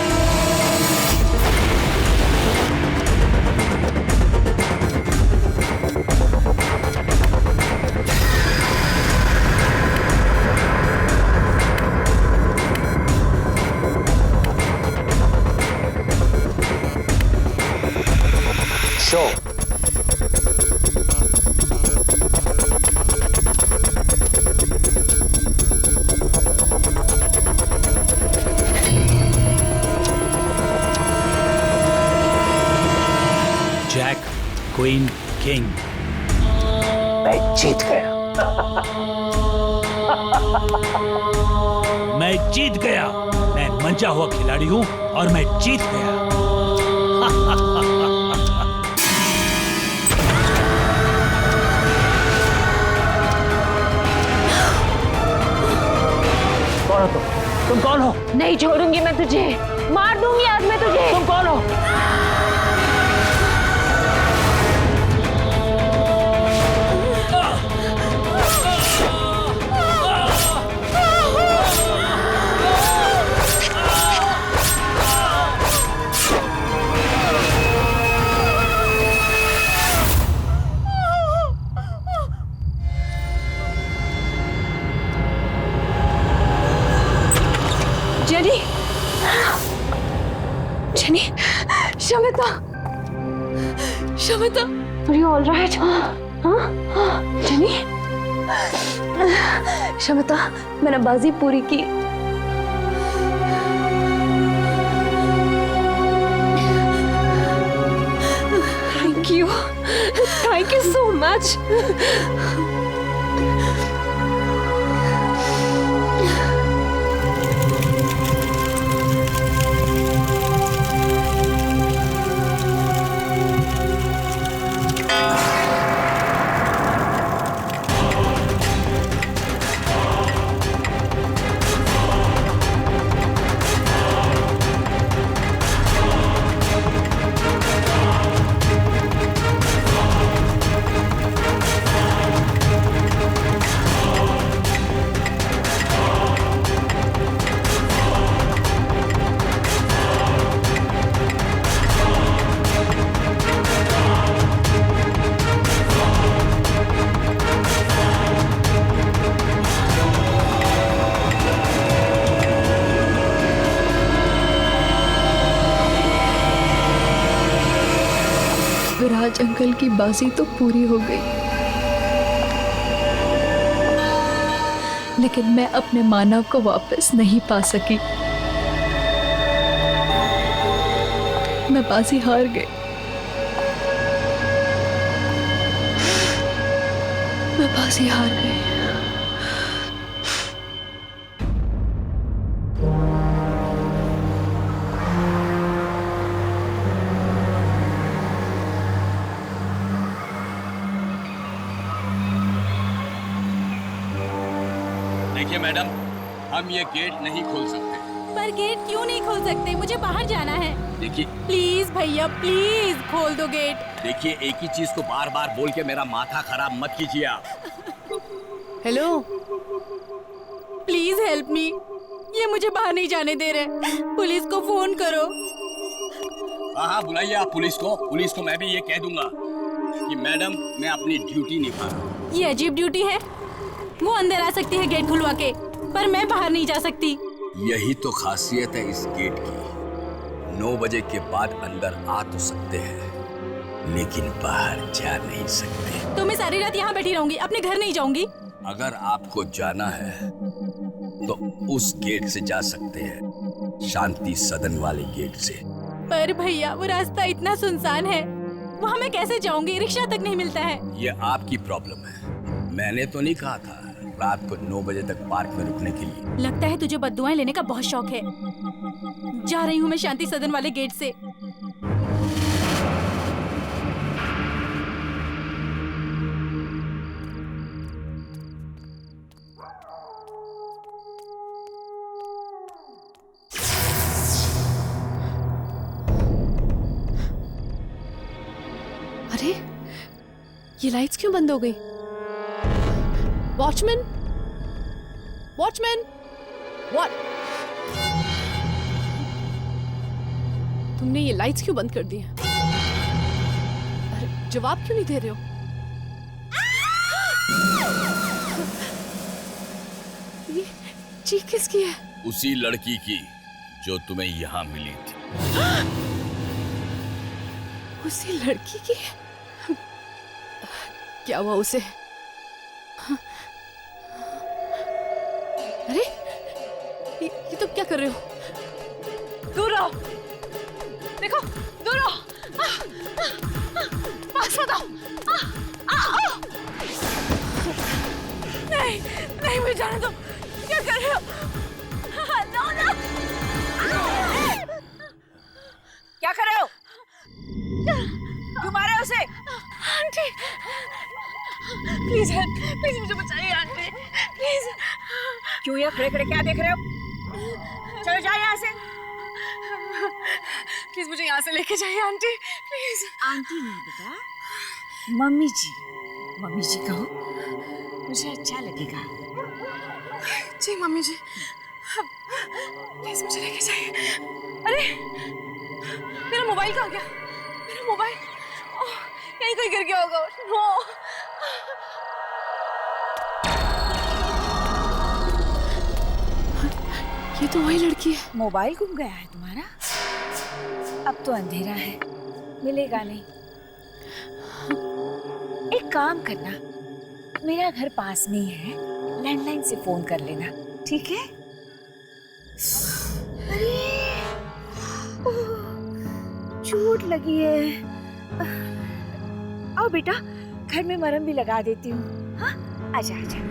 Show jack, queen, king. मैं जीत गया। मैं जीत गया। मैं मंचा हुआ खिलाड़ी हूं और मैं जीत गया। कौन हो तुम कौन हो? नहीं छोड़ूंगी मैं तुझे, मार दूंगी आज मैं तुझे। तुम कौन हो? Jenny, jenny, Shamita, Shamita, are you all right? हाँ, जेनी, शमिता, मैंने बाजी पूरी की। Thank you so much. Viraj uncle की बाजी तो पूरी हो गई, लेकिन मैं अपने मानव को वापस नहीं पा सकी। मैं बाजी हार गई। मैं बाजी हार गई। देखिए मैडम, हम ये गेट नहीं खोल सकते। पर गेट क्यों नहीं खोल सकते? मुझे बाहर जाना है। देखिए प्लीज भैया, प्लीज खोल दो गेट। देखिए, एक ही चीज को बार बार बोल के मेरा माथा खराब मत कीजिए आप। Hello, please help me. ये मुझे बाहर नहीं जाने दे रहे। पुलिस को फोन करो। हाँ, बुलाइए आप पुलिस को। पुलिस को मैं भी ये कह दूंगा कि मैडम, मैं अपनी ड्यूटी निभा रहा हूँ। ये अजीब ड्यूटी है। वो अंदर आ सकती है गेट खुलवा के, पर मैं बाहर नहीं जा सकती। यही तो खासियत है इस गेट की। 9 बजे के बाद अंदर आ तो सकते हैं, लेकिन बाहर जा नहीं सकते। तो मैं सारी रात यहाँ बैठी रहूंगी, अपने घर नहीं जाऊंगी। अगर आपको जाना है तो उस गेट से जा सकते हैं, शांति सदन वाले गेट से। पर भैया, वो रास्ता इतना सुनसान है, वहाँ मैं कैसे जाऊंगी? रिक्शा तक नहीं मिलता है। ये आपकी प्रॉब्लम है, मैंने तो नहीं कहा था रात को 9 बजे तक पार्क में रुकने के लिए। लगता है तुझे बद्दुआएं लेने का बहुत शौक है। जा रही हूँ मैं शांति सदन वाले गेट से। अरे ये लाइट्स क्यों बंद हो गई? Watchman, watchman, what? तुमने ये लाइट्स क्यों बंद कर दी हैं? अरे जवाब क्यों नहीं दे रहे हो? ये चीख किसकी है? उसी लड़की की जो तुम्हें यहाँ मिली थी। उसी लड़की की? क्या हुआ उसे? अरे ये तुम क्या कर रहे हो? दूर रहो, देखो, दूर रहो, पास मत आओ। नहीं नहीं, मुझे जाने दो। क्या कर रहे हो? नो नो, क्या कर रहे हो? क्यों मारे उसे? आंटी प्लीज हेल्प, प्लीज मुझे बचाइए आंटी, प्लीज। क्यों यहाँ खड़े खड़े क्या देख रहे हो? चलो जाओ यहाँ से। प्लीज मुझे यहाँ से लेके जाइए आंटी, प्लीज। आंटी नहीं बेटा, मम्मी जी कहो, मुझे अच्छा लगेगा। जी मम्मी जी, प्लीज मुझे लेके जाइए। अरे मेरा मोबाइल कहाँ गया? मेरा मोबाइल कहीं कोई गिर गया होगा। नो, ये तो वही लड़की है। मोबाइल गुम गया है तुम्हारा? अब तो अंधेरा है, मिलेगा नहीं। एक काम करना, मेरा घर पास में ही है, लैंडलाइन से फोन कर लेना, ठीक है? अरे चोट लगी है। आओ बेटा, घर में मरहम भी लगा देती हूँ। हाँ, आजा आजा।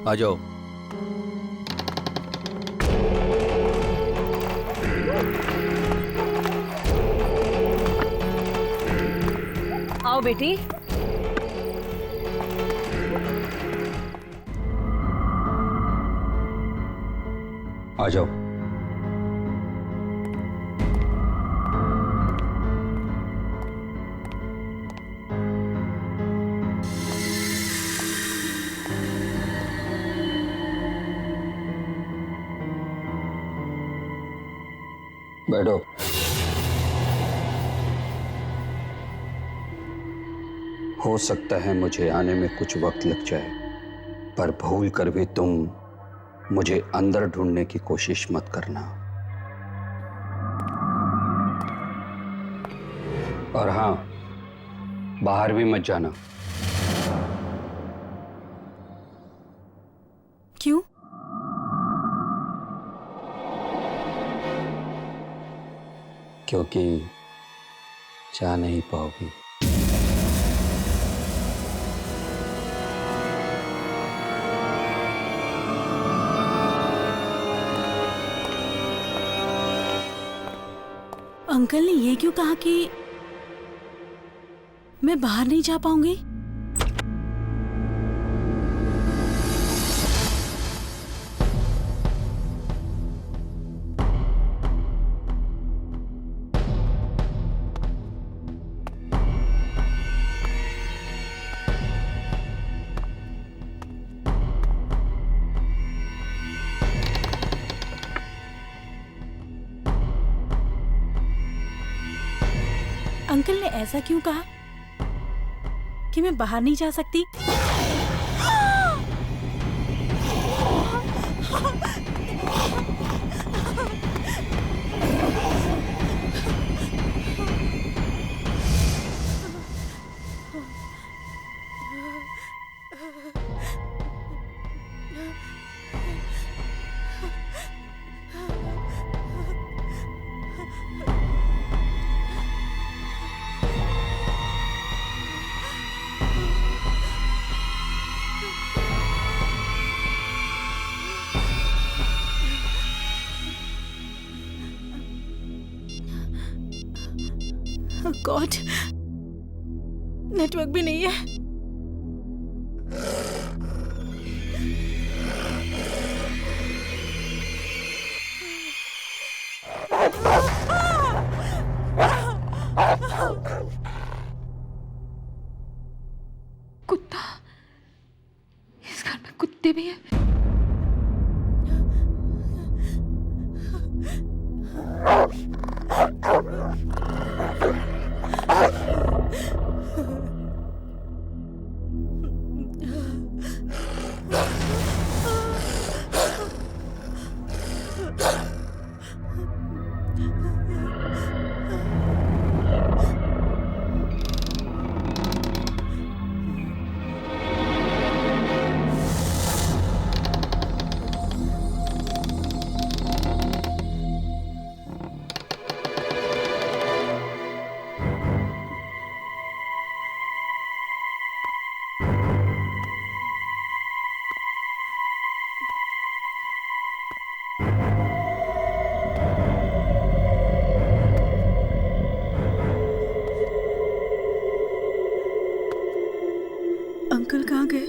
आ जाओ। आओ बेटी। आ जाओ। बैठो। हो सकता है मुझे आने में कुछ वक्त लग जाए, पर भूल कर भी तुम मुझे अंदर ढूंढने की कोशिश मत करना। और हाँ, बाहर भी मत जाना। क्यों? क्योंकि जा नहीं पाओगी। अंकल ने ये क्यों कहा कि मैं बाहर नहीं जा पाऊंगी? अंकल ने ऐसा क्यों कहा कि मैं बाहर नहीं जा सकती? गॉड, नेटवर्क भी नहीं है। कुत्ता, इस घर में कुत्ते भी हैं। अंकल कहाँ गए?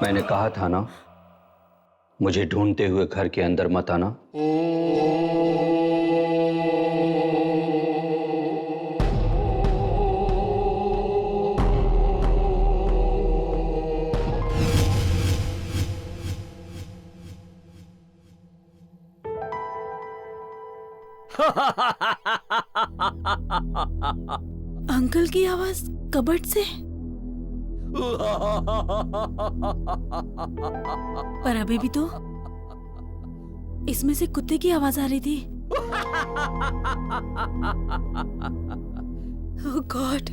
मैंने कहा था ना, मुझे ढूंढते हुए घर के अंदर मत आना। अंकल की आवाज कबर्ड से। पर अभी भी तो इसमें से कुत्ते की आवाज आ रही थी। ओह गॉड।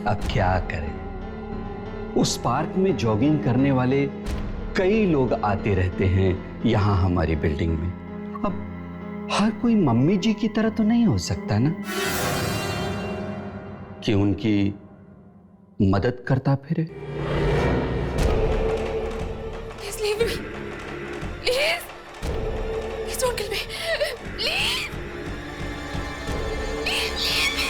अब क्या करें, उस पार्क में जॉगिंग करने वाले कई लोग आते रहते हैं यहाँ हमारी बिल्डिंग में। अब हर कोई मम्मी जी की तरह तो नहीं हो सकता ना। कि उनकी मदद करता फिरे। Please leave me. Please. Please don't kill me. Please. Please leave me.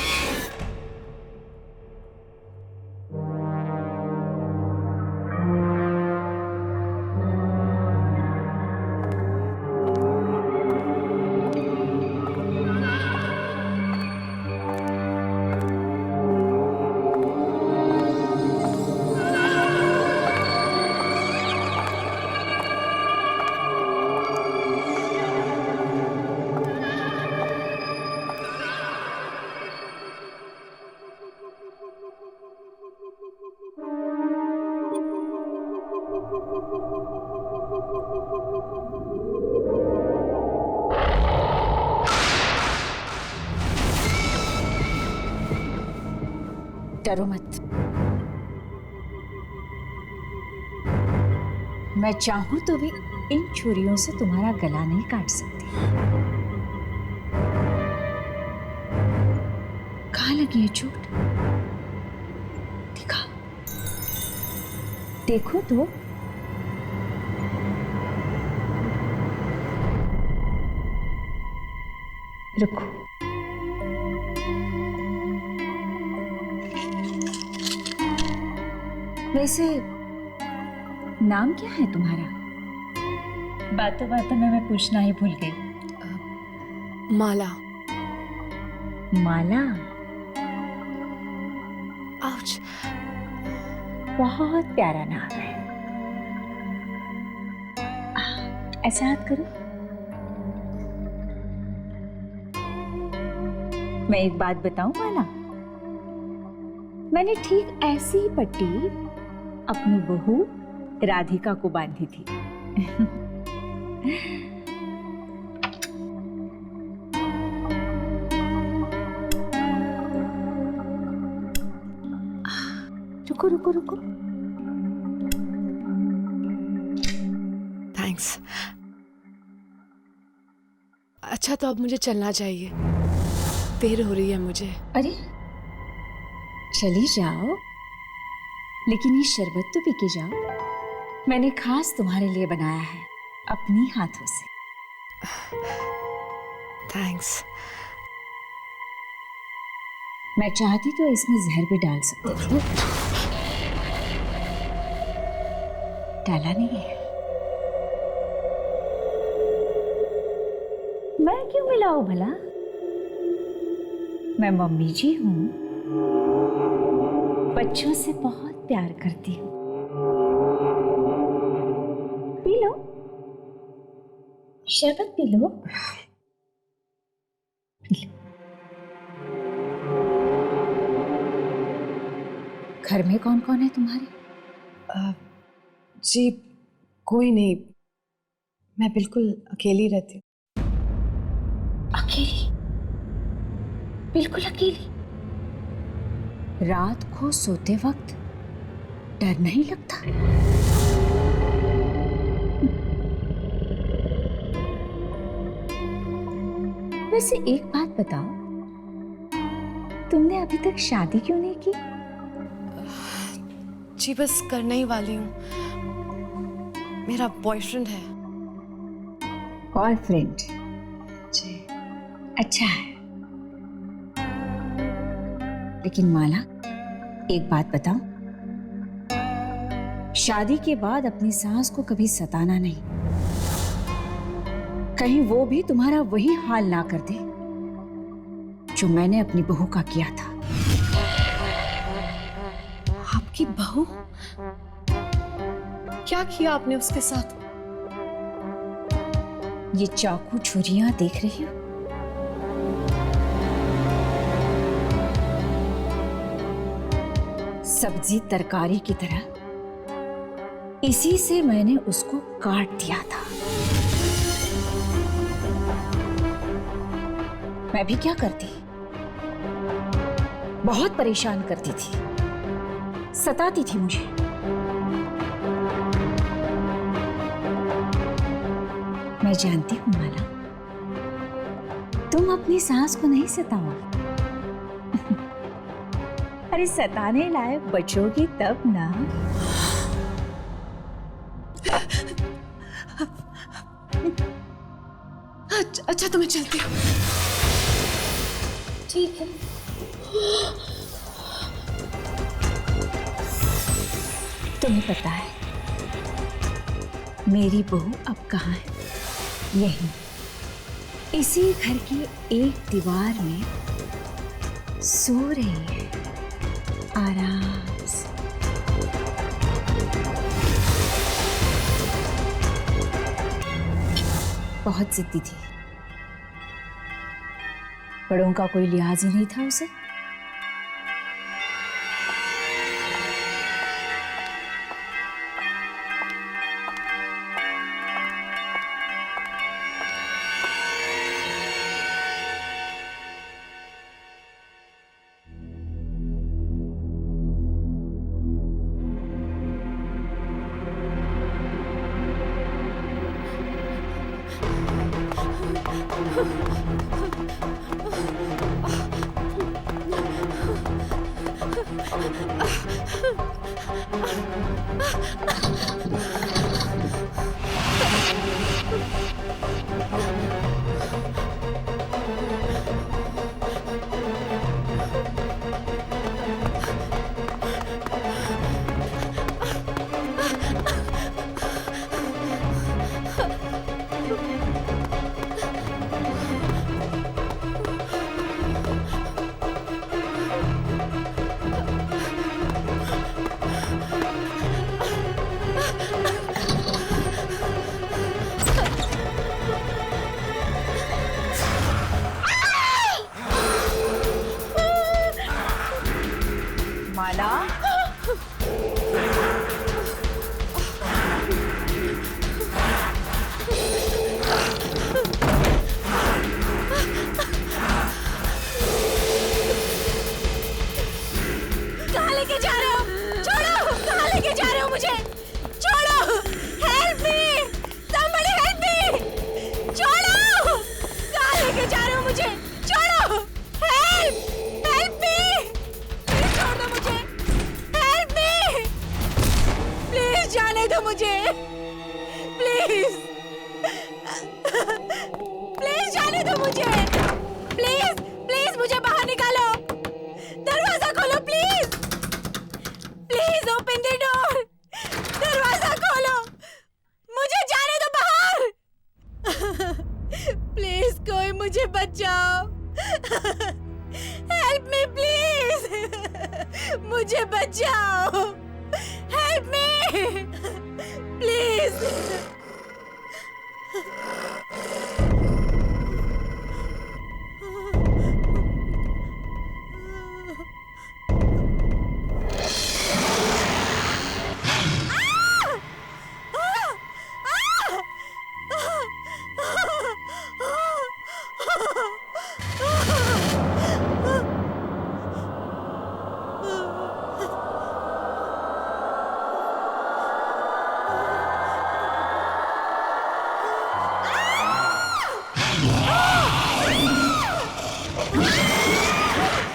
डरो मत। मैं चाहूं तो भी इन छुरियों से तुम्हारा गला नहीं काट सकती। कहाँ लगी है चोट? दिखा, देखो तो। रुको। वैसे नाम क्या है तुम्हारा? बातों बातों में मैं पूछना ही भूल गई। माला। माला? आउच। बहुत प्यारा नाम है। ऐसा हाथ करो। मैं एक बात बताऊं माला, मैंने ठीक ऐसी ही पट्टी अपनी बहू राधिका को बांधी थी। रुको रुको रुको। थैंक्स। अच्छा तो अब मुझे चलना चाहिए, देर हो रही है मुझे। अरे चली जाओ, लेकिन ये शरबत तो पी के जाओ। मैंने खास तुम्हारे लिए बनाया है अपनी हाथों से। थैंक्स। मैं चाहती तो इसमें जहर भी डाल सकती थी, डाला नहीं है। मैं क्यों मिलाऊं भला? मैं मम्मी जी हूं, बच्चों से बहुत प्यार करती हूँ। पी लो, शरबत पी लो। P low. घर में कौन कौन है तुम्हारे? जी कोई नहीं, मैं बिल्कुल अकेली रहती हूँ। अकेली? बिल्कुल अकेली? रात को सोते वक्त डर नहीं लगता? वैसे एक बात बताओ, तुमने अभी तक शादी क्यों नहीं की? जी बस करने ही वाली हूँ। मेरा बॉयफ्रेंड है। बॉयफ्रेंड? जी। अच्छा है। लेकिन माला, एक बात बताऊं, शादी के बाद अपनी सास को कभी सताना नहीं, कहीं वो भी तुम्हारा वही हाल ना कर दे जो मैंने अपनी बहू का किया था। आपकी बहू? क्या किया आपने उसके साथ? ये चाकू छुरियां देख रही हो? सब्जी तरकारी की तरह इसी से मैंने उसको काट दिया था। मैं भी क्या करती, बहुत परेशान करती थी, सताती थी मुझे। मैं जानती हूं माला, तुम अपनी सास को नहीं सताओगी, अरे सताने लायक बचोगी तब ना। अच्छा तो मैं चलती हूँ। ठीक है। तुम्हें पता है मेरी बहू अब कहाँ है? यहीं इसी घर की एक दीवार में सो रही है आराम से। बहुत जिद्दी थी, बड़ों का कोई लिहाज ही नहीं था उसे। मुझे बचाओ, हेल्प मी प्लीज।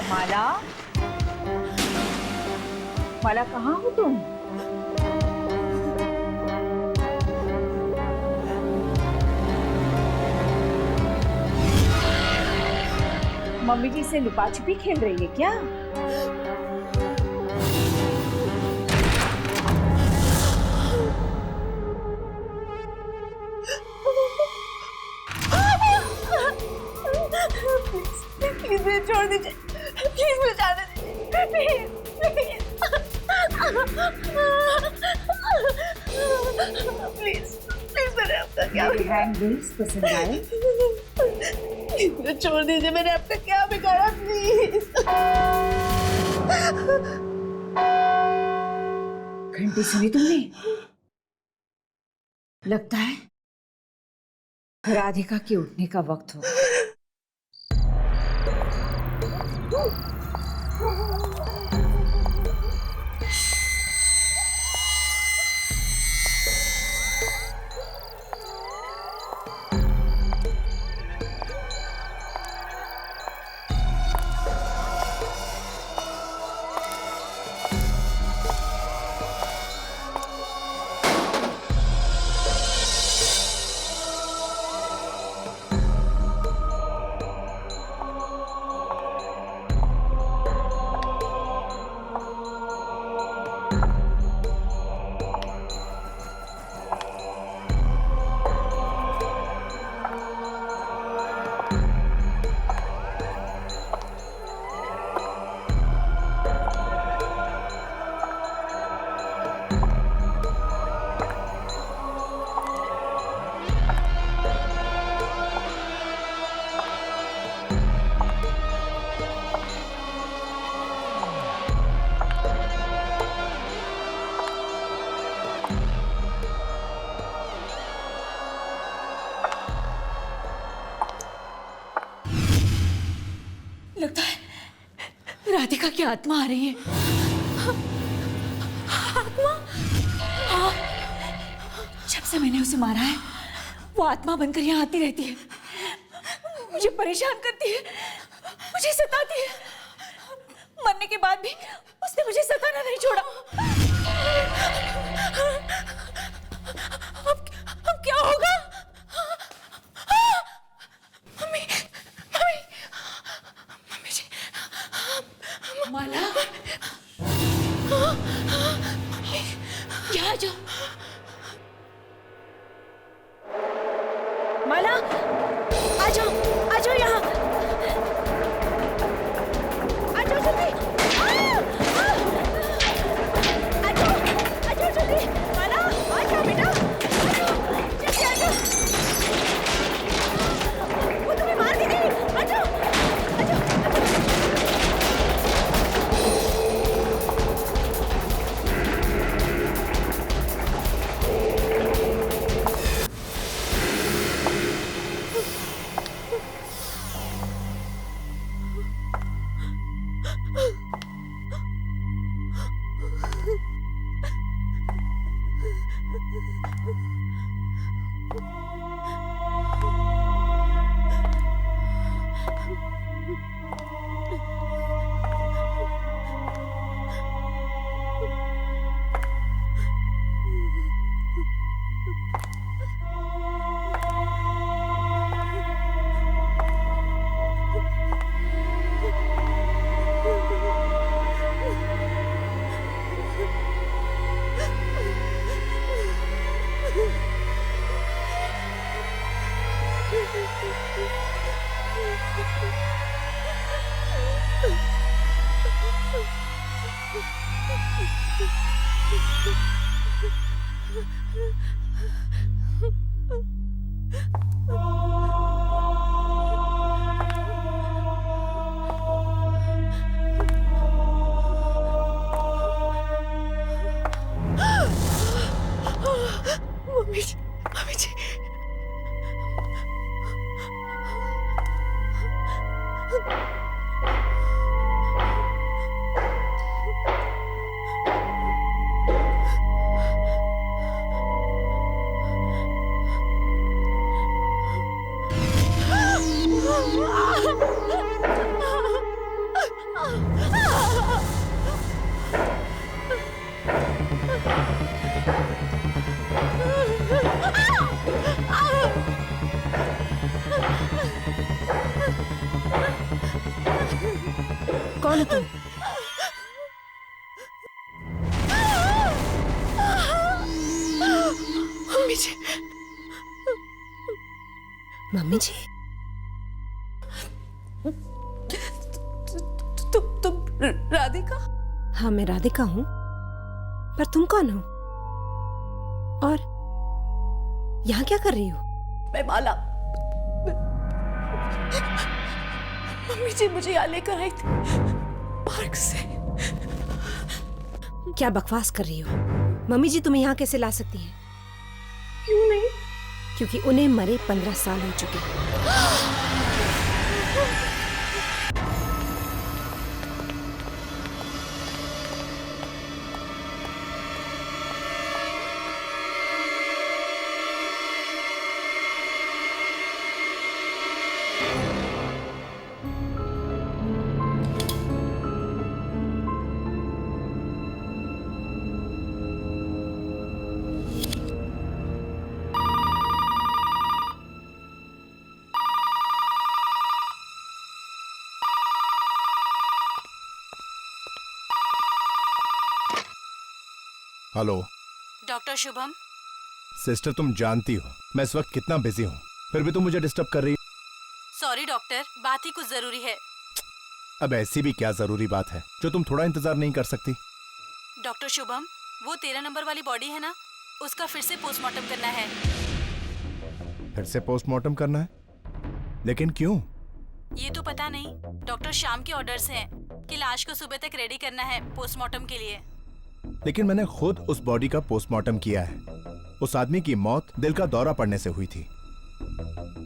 माला, माला कहाँ हो तुम? मम्मी जी से लुका छुपी खेल रही है क्या? प्लीज मुझे छोड़ दीजिए, प्लीज मुझे जाने दीजिए, प्लीज प्लीज प्लीज मैंने आपका क्या पसंद आए? प्लीज मुझे छोड़ दीजिए, मैंने आपका क्या बिगाड़ा, प्लीज। घंटी सुनी तुमने? लगता है राधिका के उठने का वक्त हो। राधिका की आत्मा आ रही है। आत्मा? हाँ। जब से मैंने उसे मारा है वो आत्मा बनकर यहाँ आती रहती है, मुझे परेशान करती है, मुझे सताती है। मरने के बाद भी उसने मुझे सताना नहीं छोड़ा। अब क्या होगा? मम्मी, मम्मी, मम्मी जी, माला, यहाँ आ जाओ। माला, आ जाओ यहाँ, आ जाओ जल्दी, आ जाओ जल्दी। माला, आ जाओ बेटा, आ जाओ, जल्दी आ जाओ। वो तुम्हें मार देगी, आ जाओ, आ जाओ, आ जाओ। मम्मी जी, मम्मी जी। कौन है तुम? मम्मी जी, मम्मी जी, तुम राधिका? हाँ, मैं राधिका हूँ, पर तुम कौन हो और यहाँ क्या कर रही हो? मैं माला। मम्मी जी मुझे यहाँ लेकर आई थी पार्क से। क्या बकवास कर रही हो? मम्मी जी तुम्हें यहाँ कैसे ला सकती हैं? क्यों नहीं? क्योंकि उन्हें मरे 15 साल हो चुके हैं। Hello doctor Shubham. सिस्टर, तुम जानती हो मैं इस वक्त कितना बिजी हूँ, फिर भी तुम मुझे डिस्टर्ब कर रही हो। सॉरी डॉक्टर, बात ही कुछ जरूरी है। अब ऐसी भी क्या जरूरी बात है जो तुम थोड़ा इंतजार नहीं कर सकती? डॉक्टर शुभम, वो 13 नंबर वाली बॉडी है ना, उसका फिर से पोस्टमार्टम करना है। फिर से पोस्टमार्टम करना है? लेकिन क्यों? ये तो पता नहीं, डॉक्टर शाम के ऑर्डर्स हैं कि लाश को सुबह तक रेडी करना है पोस्टमार्टम के लिए। लेकिन मैंने खुद उस बॉडी का पोस्टमार्टम किया है। उस आदमी की मौत दिल का दौरा पड़ने से हुई थी।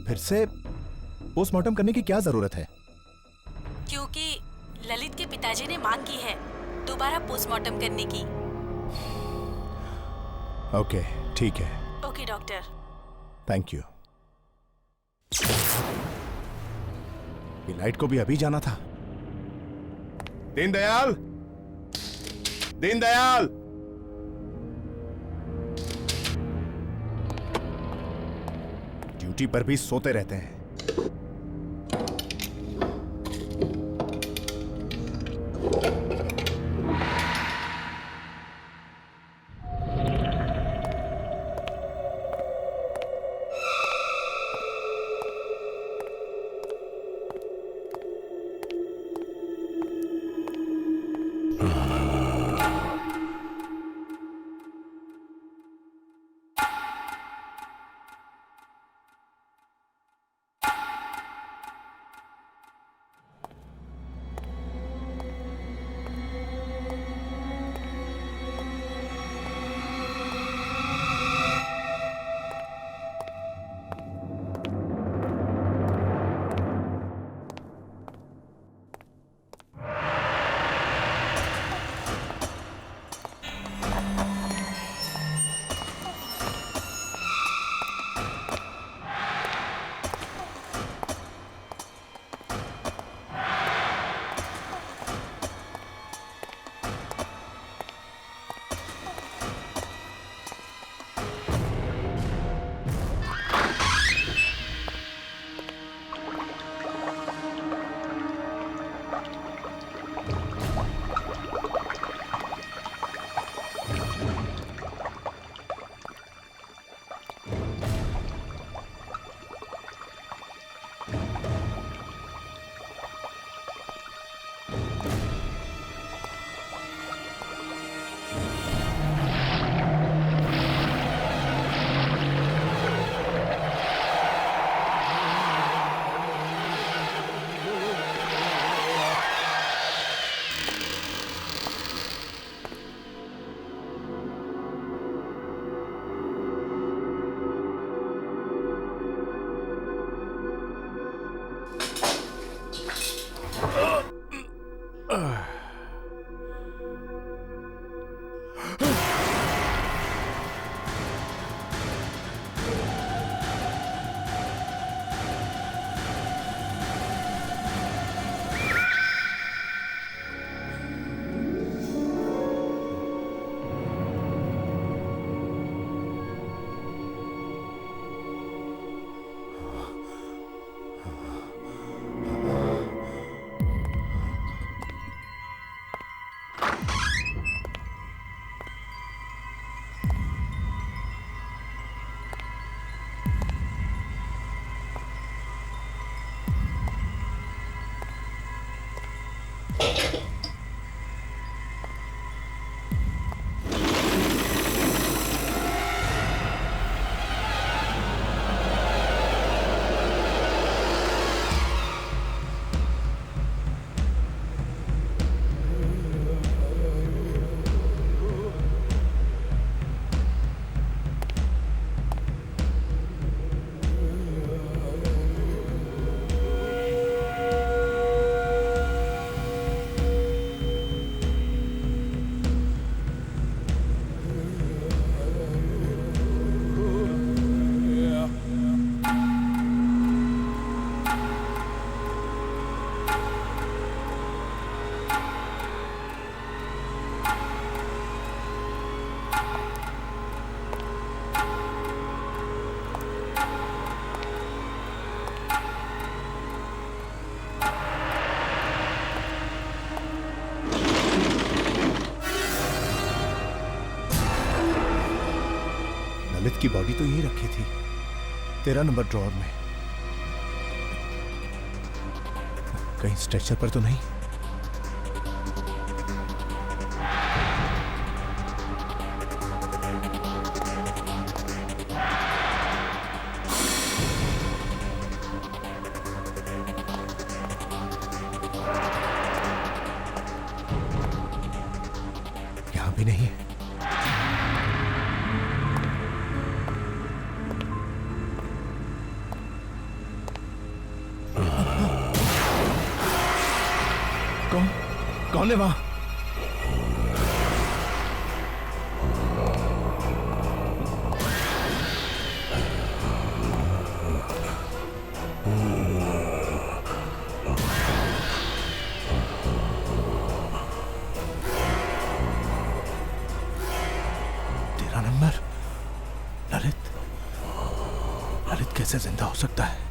फिर से पोस्टमार्टम करने की क्या जरूरत है? क्योंकि ललित के पिताजी ने मांग की है दोबारा पोस्टमार्टम करने की। ओके, ठीक है। Okay doctor. Thank you. Light को भी अभी जाना था। दीनदयाल, दीनदयाल, ड्यूटी पर भी सोते रहते हैं। ललित की बॉडी तो यहीं रखी थी, 13 नंबर ड्रॉअर में। कहीं स्ट्रेचर पर तो नहीं? यहां भी नहीं है। कौन है वहां? तेरा नंबर? ललित? ललित कैसे जिंदा हो सकता है?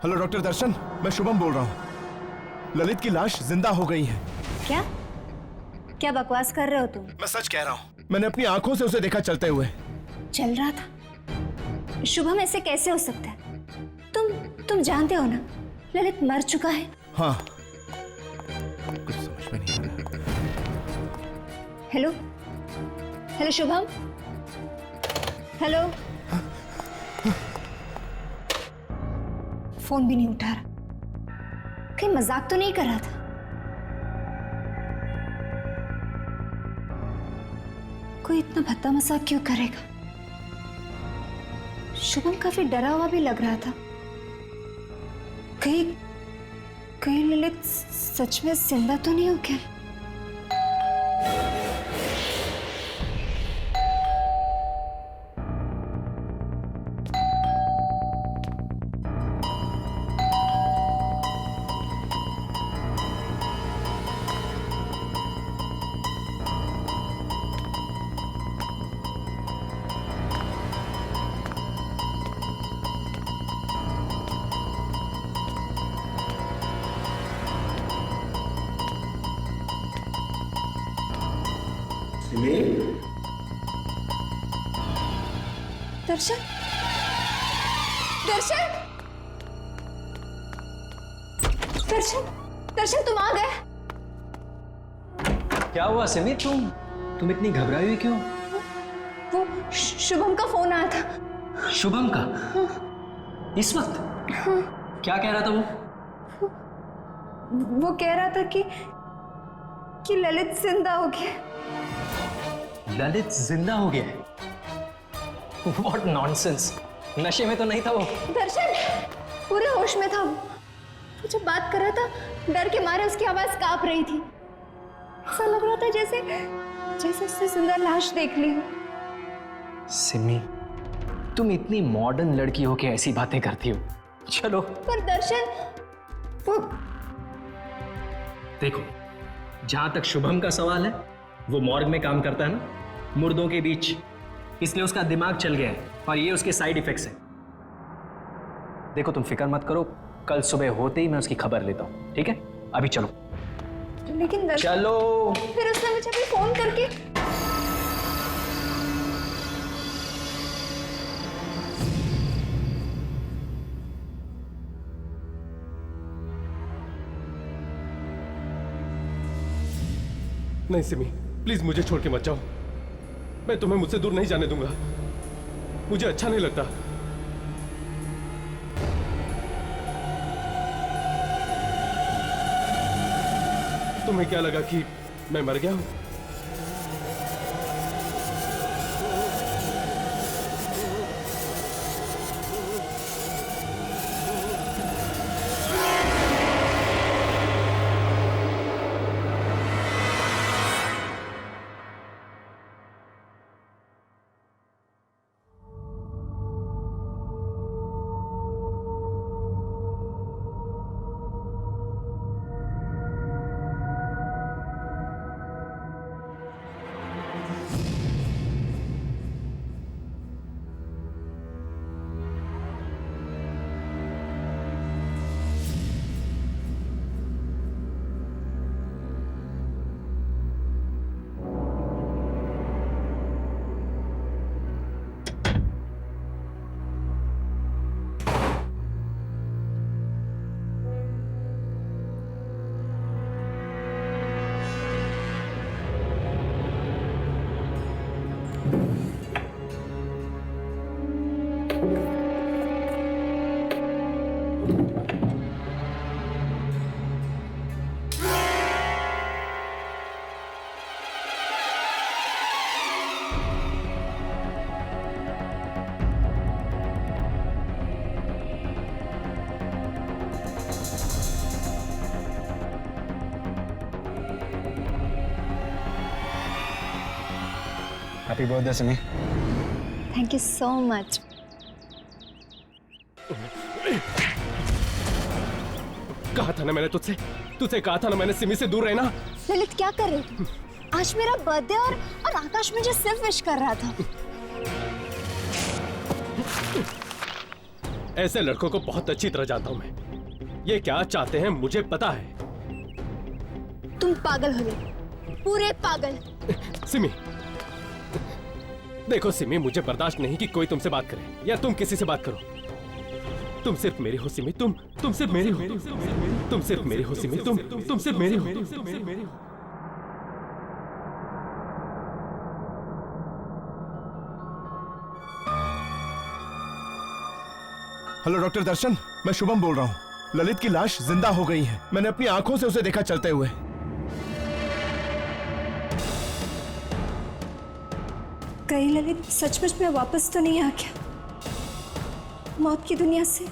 हेलो डॉक्टर दर्शन, मैं शुभम बोल रहा हूँ। ललित की लाश जिंदा हो गई है। क्या क्या बकवास कर रहे हो तुम? मैं सच कह रहा हूँ, मैंने अपनी आंखों से उसे देखा चलते हुए। चल रहा था? शुभम, ऐसे कैसे हो सकता है? तुम जानते हो ना ललित मर चुका है। हाँ, कुछ समझ में नहीं आ रहा। Hello hello Shubham, hello. Phone भी नहीं उठा रहा। कहीं मजाक तो नहीं कर रहा था? कोई इतना भद्दा मजाक क्यों करेगा? शुभम काफी डरा हुआ भी लग रहा था। कहीं ललित सच में जिंदा तो नहीं हो गया? दर्शन, दर्शन, दर्शन, दर्शन, तुम आ गए। क्या हुआ सिमी? तुम इतनी घबराई हुई क्यों? वो शुभम का फोन आया था। शुभम का? हाँ। इस वक्त? हाँ। क्या कह रहा था वो कह रहा था कि ललित जिंदा हो गया। ललित जिंदा हो गया है? What nonsense! नशे में तो नहीं था वो? दर्शन पूरे होश में था वो जब बात कर रहा था। डर के मारे उसकी आवाज कांप रही थी। ऐसा लग रहा था जैसे उसने जिंदा लाश देख ली हो। सिमी, तुम इतनी मॉडर्न लड़की हो के ऐसी बातें करती हो। चलो। पर दर्शन, वो देखो, जहां तक शुभम का सवाल है, वो मॉर्ग में काम करता है ना, मुर्दों के बीच, इसलिए उसका दिमाग चल गया है और ये उसके साइड इफेक्ट्स हैं। देखो तुम फिक्र मत करो, कल सुबह होते ही मैं उसकी खबर लेता हूं, ठीक है? अभी चलो। लेकिन दर्शन, चलो। फिर उसने मुझे भी फोन करके नहीं सिमी, प्लीज मुझे छोड़ के मत जाओ। मैं तुम्हें मुझसे दूर नहीं जाने दूंगा। मुझे अच्छा नहीं लगता। तुम्हें क्या लगा कि मैं मर गया हूं? Happy birthday Simi. Thank you so much. कहा था ना मैंने तुझसे कहा था ना मैंने सिमी से दूर रहना। ललित क्या कर रही थी? आज मेरा बर्थडे और आकाश मुझे सिर्फ विश कर रहा था। ऐसे लड़कों को बहुत अच्छी तरह जानता हूं मैं। ये क्या चाहते हैं मुझे पता है। तुम पागल हो गए, पूरे पागल। सिमी देखो सिमी, मुझे बर्दाश्त नहीं कि कोई तुमसे बात करे या तुम किसी से बात करो। तुम सिर्फ मेरी हो सिमी, तुम सिर्फ मेरी हो, तुम सिर्फ मेरी हो सिमी, तुम सिर्फ मेरी हो। हेलो डॉक्टर दर्शन, मैं शुभम बोल रहा हूँ। ललित की लाश जिंदा हो गई है। मैंने अपनी आंखों से उसे देखा चलते हुए। कहीं ललित सचमुच में वापस तो नहीं आ गया मौत की दुनिया से?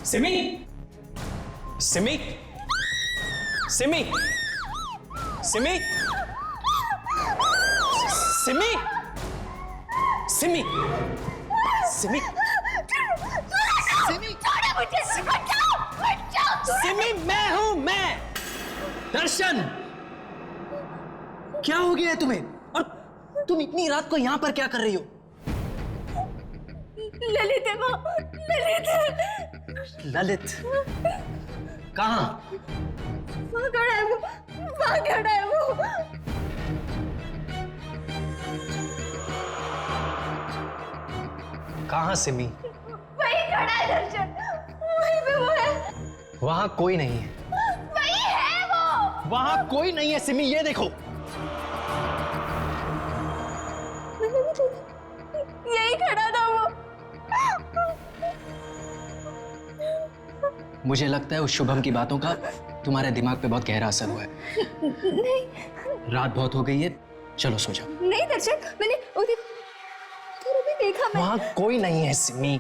सिमी, सिमी, सिमी, सिमी, सिमी, सिमी, सिमी, सिमी, मैं हूं मैं। दर्शन, क्या हो गया है तुम्हें? और तुम इतनी रात को यहां पर क्या कर रही हो? ललित है वो, ललित है। ललित कहाँ? वहाँ खड़ा है वो, वहाँ खड़ा है वो। कहाँ सिमी? वहीं खड़ा है दर्शन, वहीं पे वो है। वहाँ कोई नहीं है। वहीं है वो। वहाँ कोई नहीं है सिमी, ये देखो। यही खड़ा था वो। मुझे लगता है उस शुभम की बातों का तुम्हारे दिमाग पे बहुत गहरा असर हुआ है। नहीं, रात बहुत हो गई है, चलो सो जाओ। नहीं दर्शन, मैंने उधर भी देखा। वहाँ कोई नहीं है सिमी,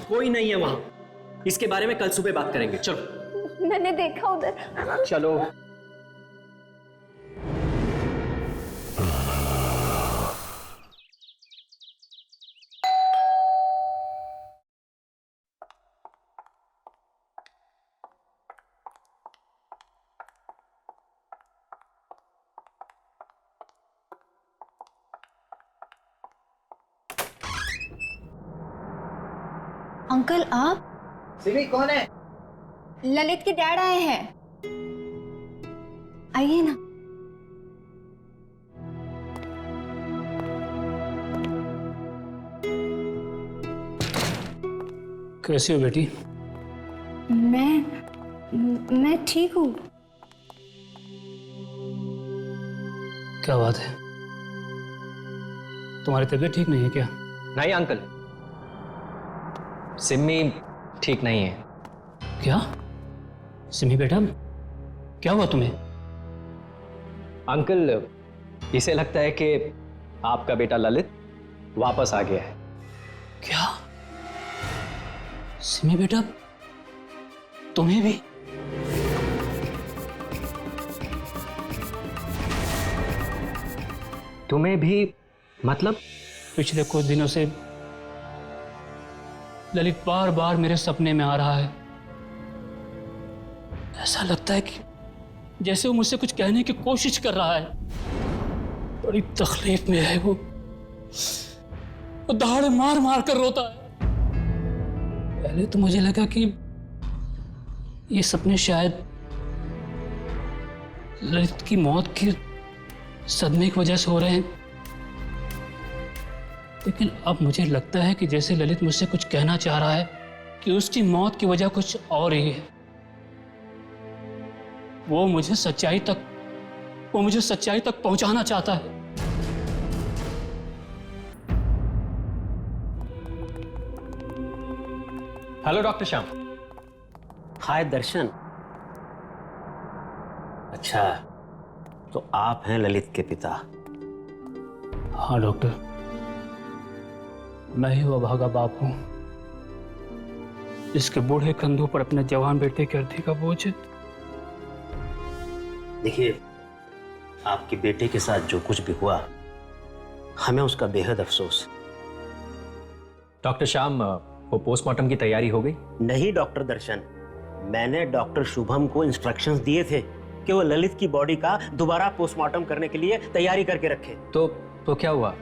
कोई नहीं है वहाँ। इसके बारे में कल सुबह बात करेंगे, चलो। मैंने देखा उधर। चलो। अंकल आप? सिमी कौन है? ललित के डैड आए हैं, आइए ना। कैसी हो बेटी? मैं ठीक हूँ। क्या बात है, तुम्हारी तबीयत ठीक नहीं है क्या? नहीं अंकल, सिमी ठीक नहीं है। क्या? सिमी बेटा, क्या हुआ तुम्हें? अंकल, इसे लगता है कि आपका बेटा ललित वापस आ गया है। क्या? सिमी बेटा, तुम्हें भी? तुम्हें भी मतलब? पिछले कुछ दिनों से ललित बार बार मेरे सपने में आ रहा है। ऐसा लगता है कि जैसे वो मुझसे कुछ कहने की कोशिश कर रहा है। बड़ी तकलीफ में है वो दहाड़े मार मार कर रोता है। पहले तो मुझे लगा कि ये सपने शायद ललित की मौत की सदमे की वजह से हो रहे हैं, लेकिन अब मुझे लगता है कि जैसे ललित मुझसे कुछ कहना चाह रहा है कि उसकी मौत की वजह कुछ और ही है। वो मुझे सच्चाई तक पहुंचाना चाहता है। Hello doctor Shyam. Hi Darshan. अच्छा, तो आप हैं ललित के पिता? हाँ डॉक्टर, मैं ही वो भागा बाप हूं जिसके बूढ़े कंधों पर अपने जवान बेटे के अर्थी का बोझ है। देखिए, आपके बेटे के साथ जो कुछ भी हुआ, हमें उसका बेहद अफसोस। डॉक्टर श्याम, वो पोस्टमार्टम की तैयारी हो गई? नहीं डॉक्टर दर्शन, मैंने डॉक्टर शुभम को इंस्ट्रक्शंस दिए थे कि वो ललित की बॉडी का दोबारा पोस्टमार्टम करने के लिए तैयारी करके रखे। तो क्या हुआ?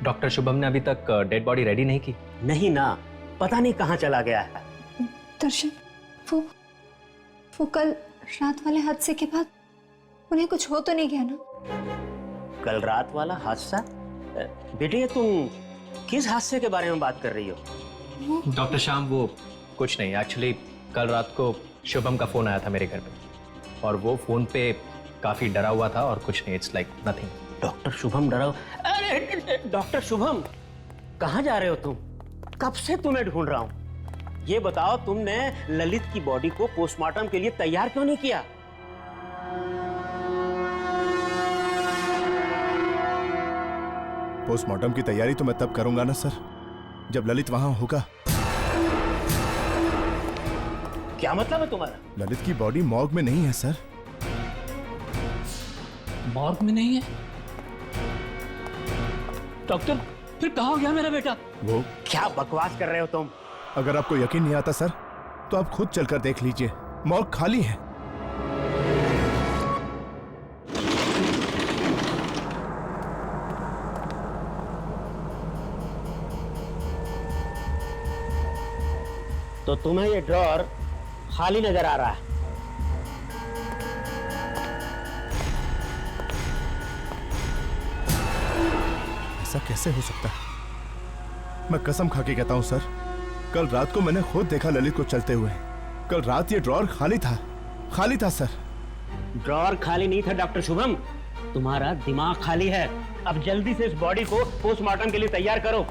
डॉक्टर शुभम ने अभी तक डेड बॉडी रेडी नहीं की? नहीं ना, पता नहीं कहाँ चला गया है। दर्शन, वो कल रात वाले हादसे के बाद उन्हें कुछ हो तो नहीं गया ना? कल रात वाला हादसा? बेटे, तुम किस हादसे के बारे में बात कर रही हो? डॉक्टर श्याम, वो कुछ नहीं। एक्चुअली कल रात को शुभम का फोन आया था मेरे घर पे, और वो फोन पे काफी डरा हुआ था और कुछ नहीं। It's like nothing. Doctor Shubham डरा? अरे डॉक्टर शुभम, कहाँ जा रहे हो तुम? कब से तुम्हें ढूंढ रहा हूँ। ये बताओ, तुमने ललित की बॉडी को पोस्टमार्टम के लिए तैयार क्यों नहीं किया? पोस्टमार्टम की तैयारी तो मैं तब करूंगा ना सर, जब ललित वहां होगा। क्या मतलब है तुम्हारा? ललित की बॉडी मॉर्ग में नहीं है सर। मॉर्ग में नहीं है? डॉक्टर, फिर कहाँ गया मेरा बेटा? वो क्या बकवास कर रहे हो तुम? अगर आपको यकीन नहीं आता सर, तो आप खुद चलकर देख लीजिए, मॉर्ग खाली है। तो तुम्हें ये ड्रॉर खाली नजर आ रहा है? ऐसा कैसे हो सकता है? मैं कसम खा के कहता हूं सर, कल रात को मैंने खुद देखा ललित को चलते हुए। कल रात ये ड्रॉर खाली था सर। ड्रॉर खाली नहीं था डॉक्टर शुभम, तुम्हारा दिमाग खाली है। अब जल्दी से इस बॉडी को पोस्टमार्टम के लिए तैयार करो,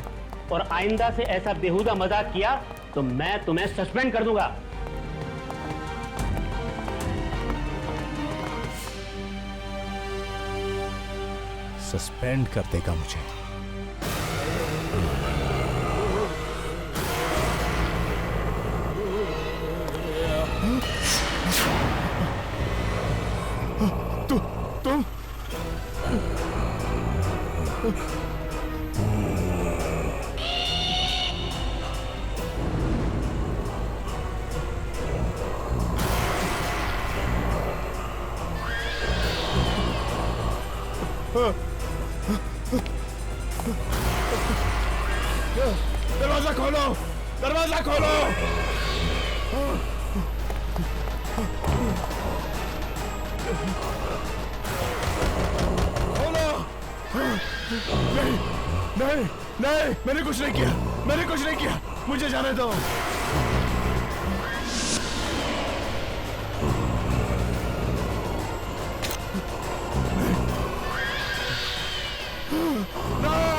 और आइंदा से ऐसा बेहुदा मजाक किया तो मैं तुम्हें सस्पेंड कर दूंगा। सस्पेंड कर देगा मुझे? तुम दरवाजा खोलो, दरवाजा खोलो। नहीं, मैंने कुछ नहीं किया, मुझे जाने दो। No!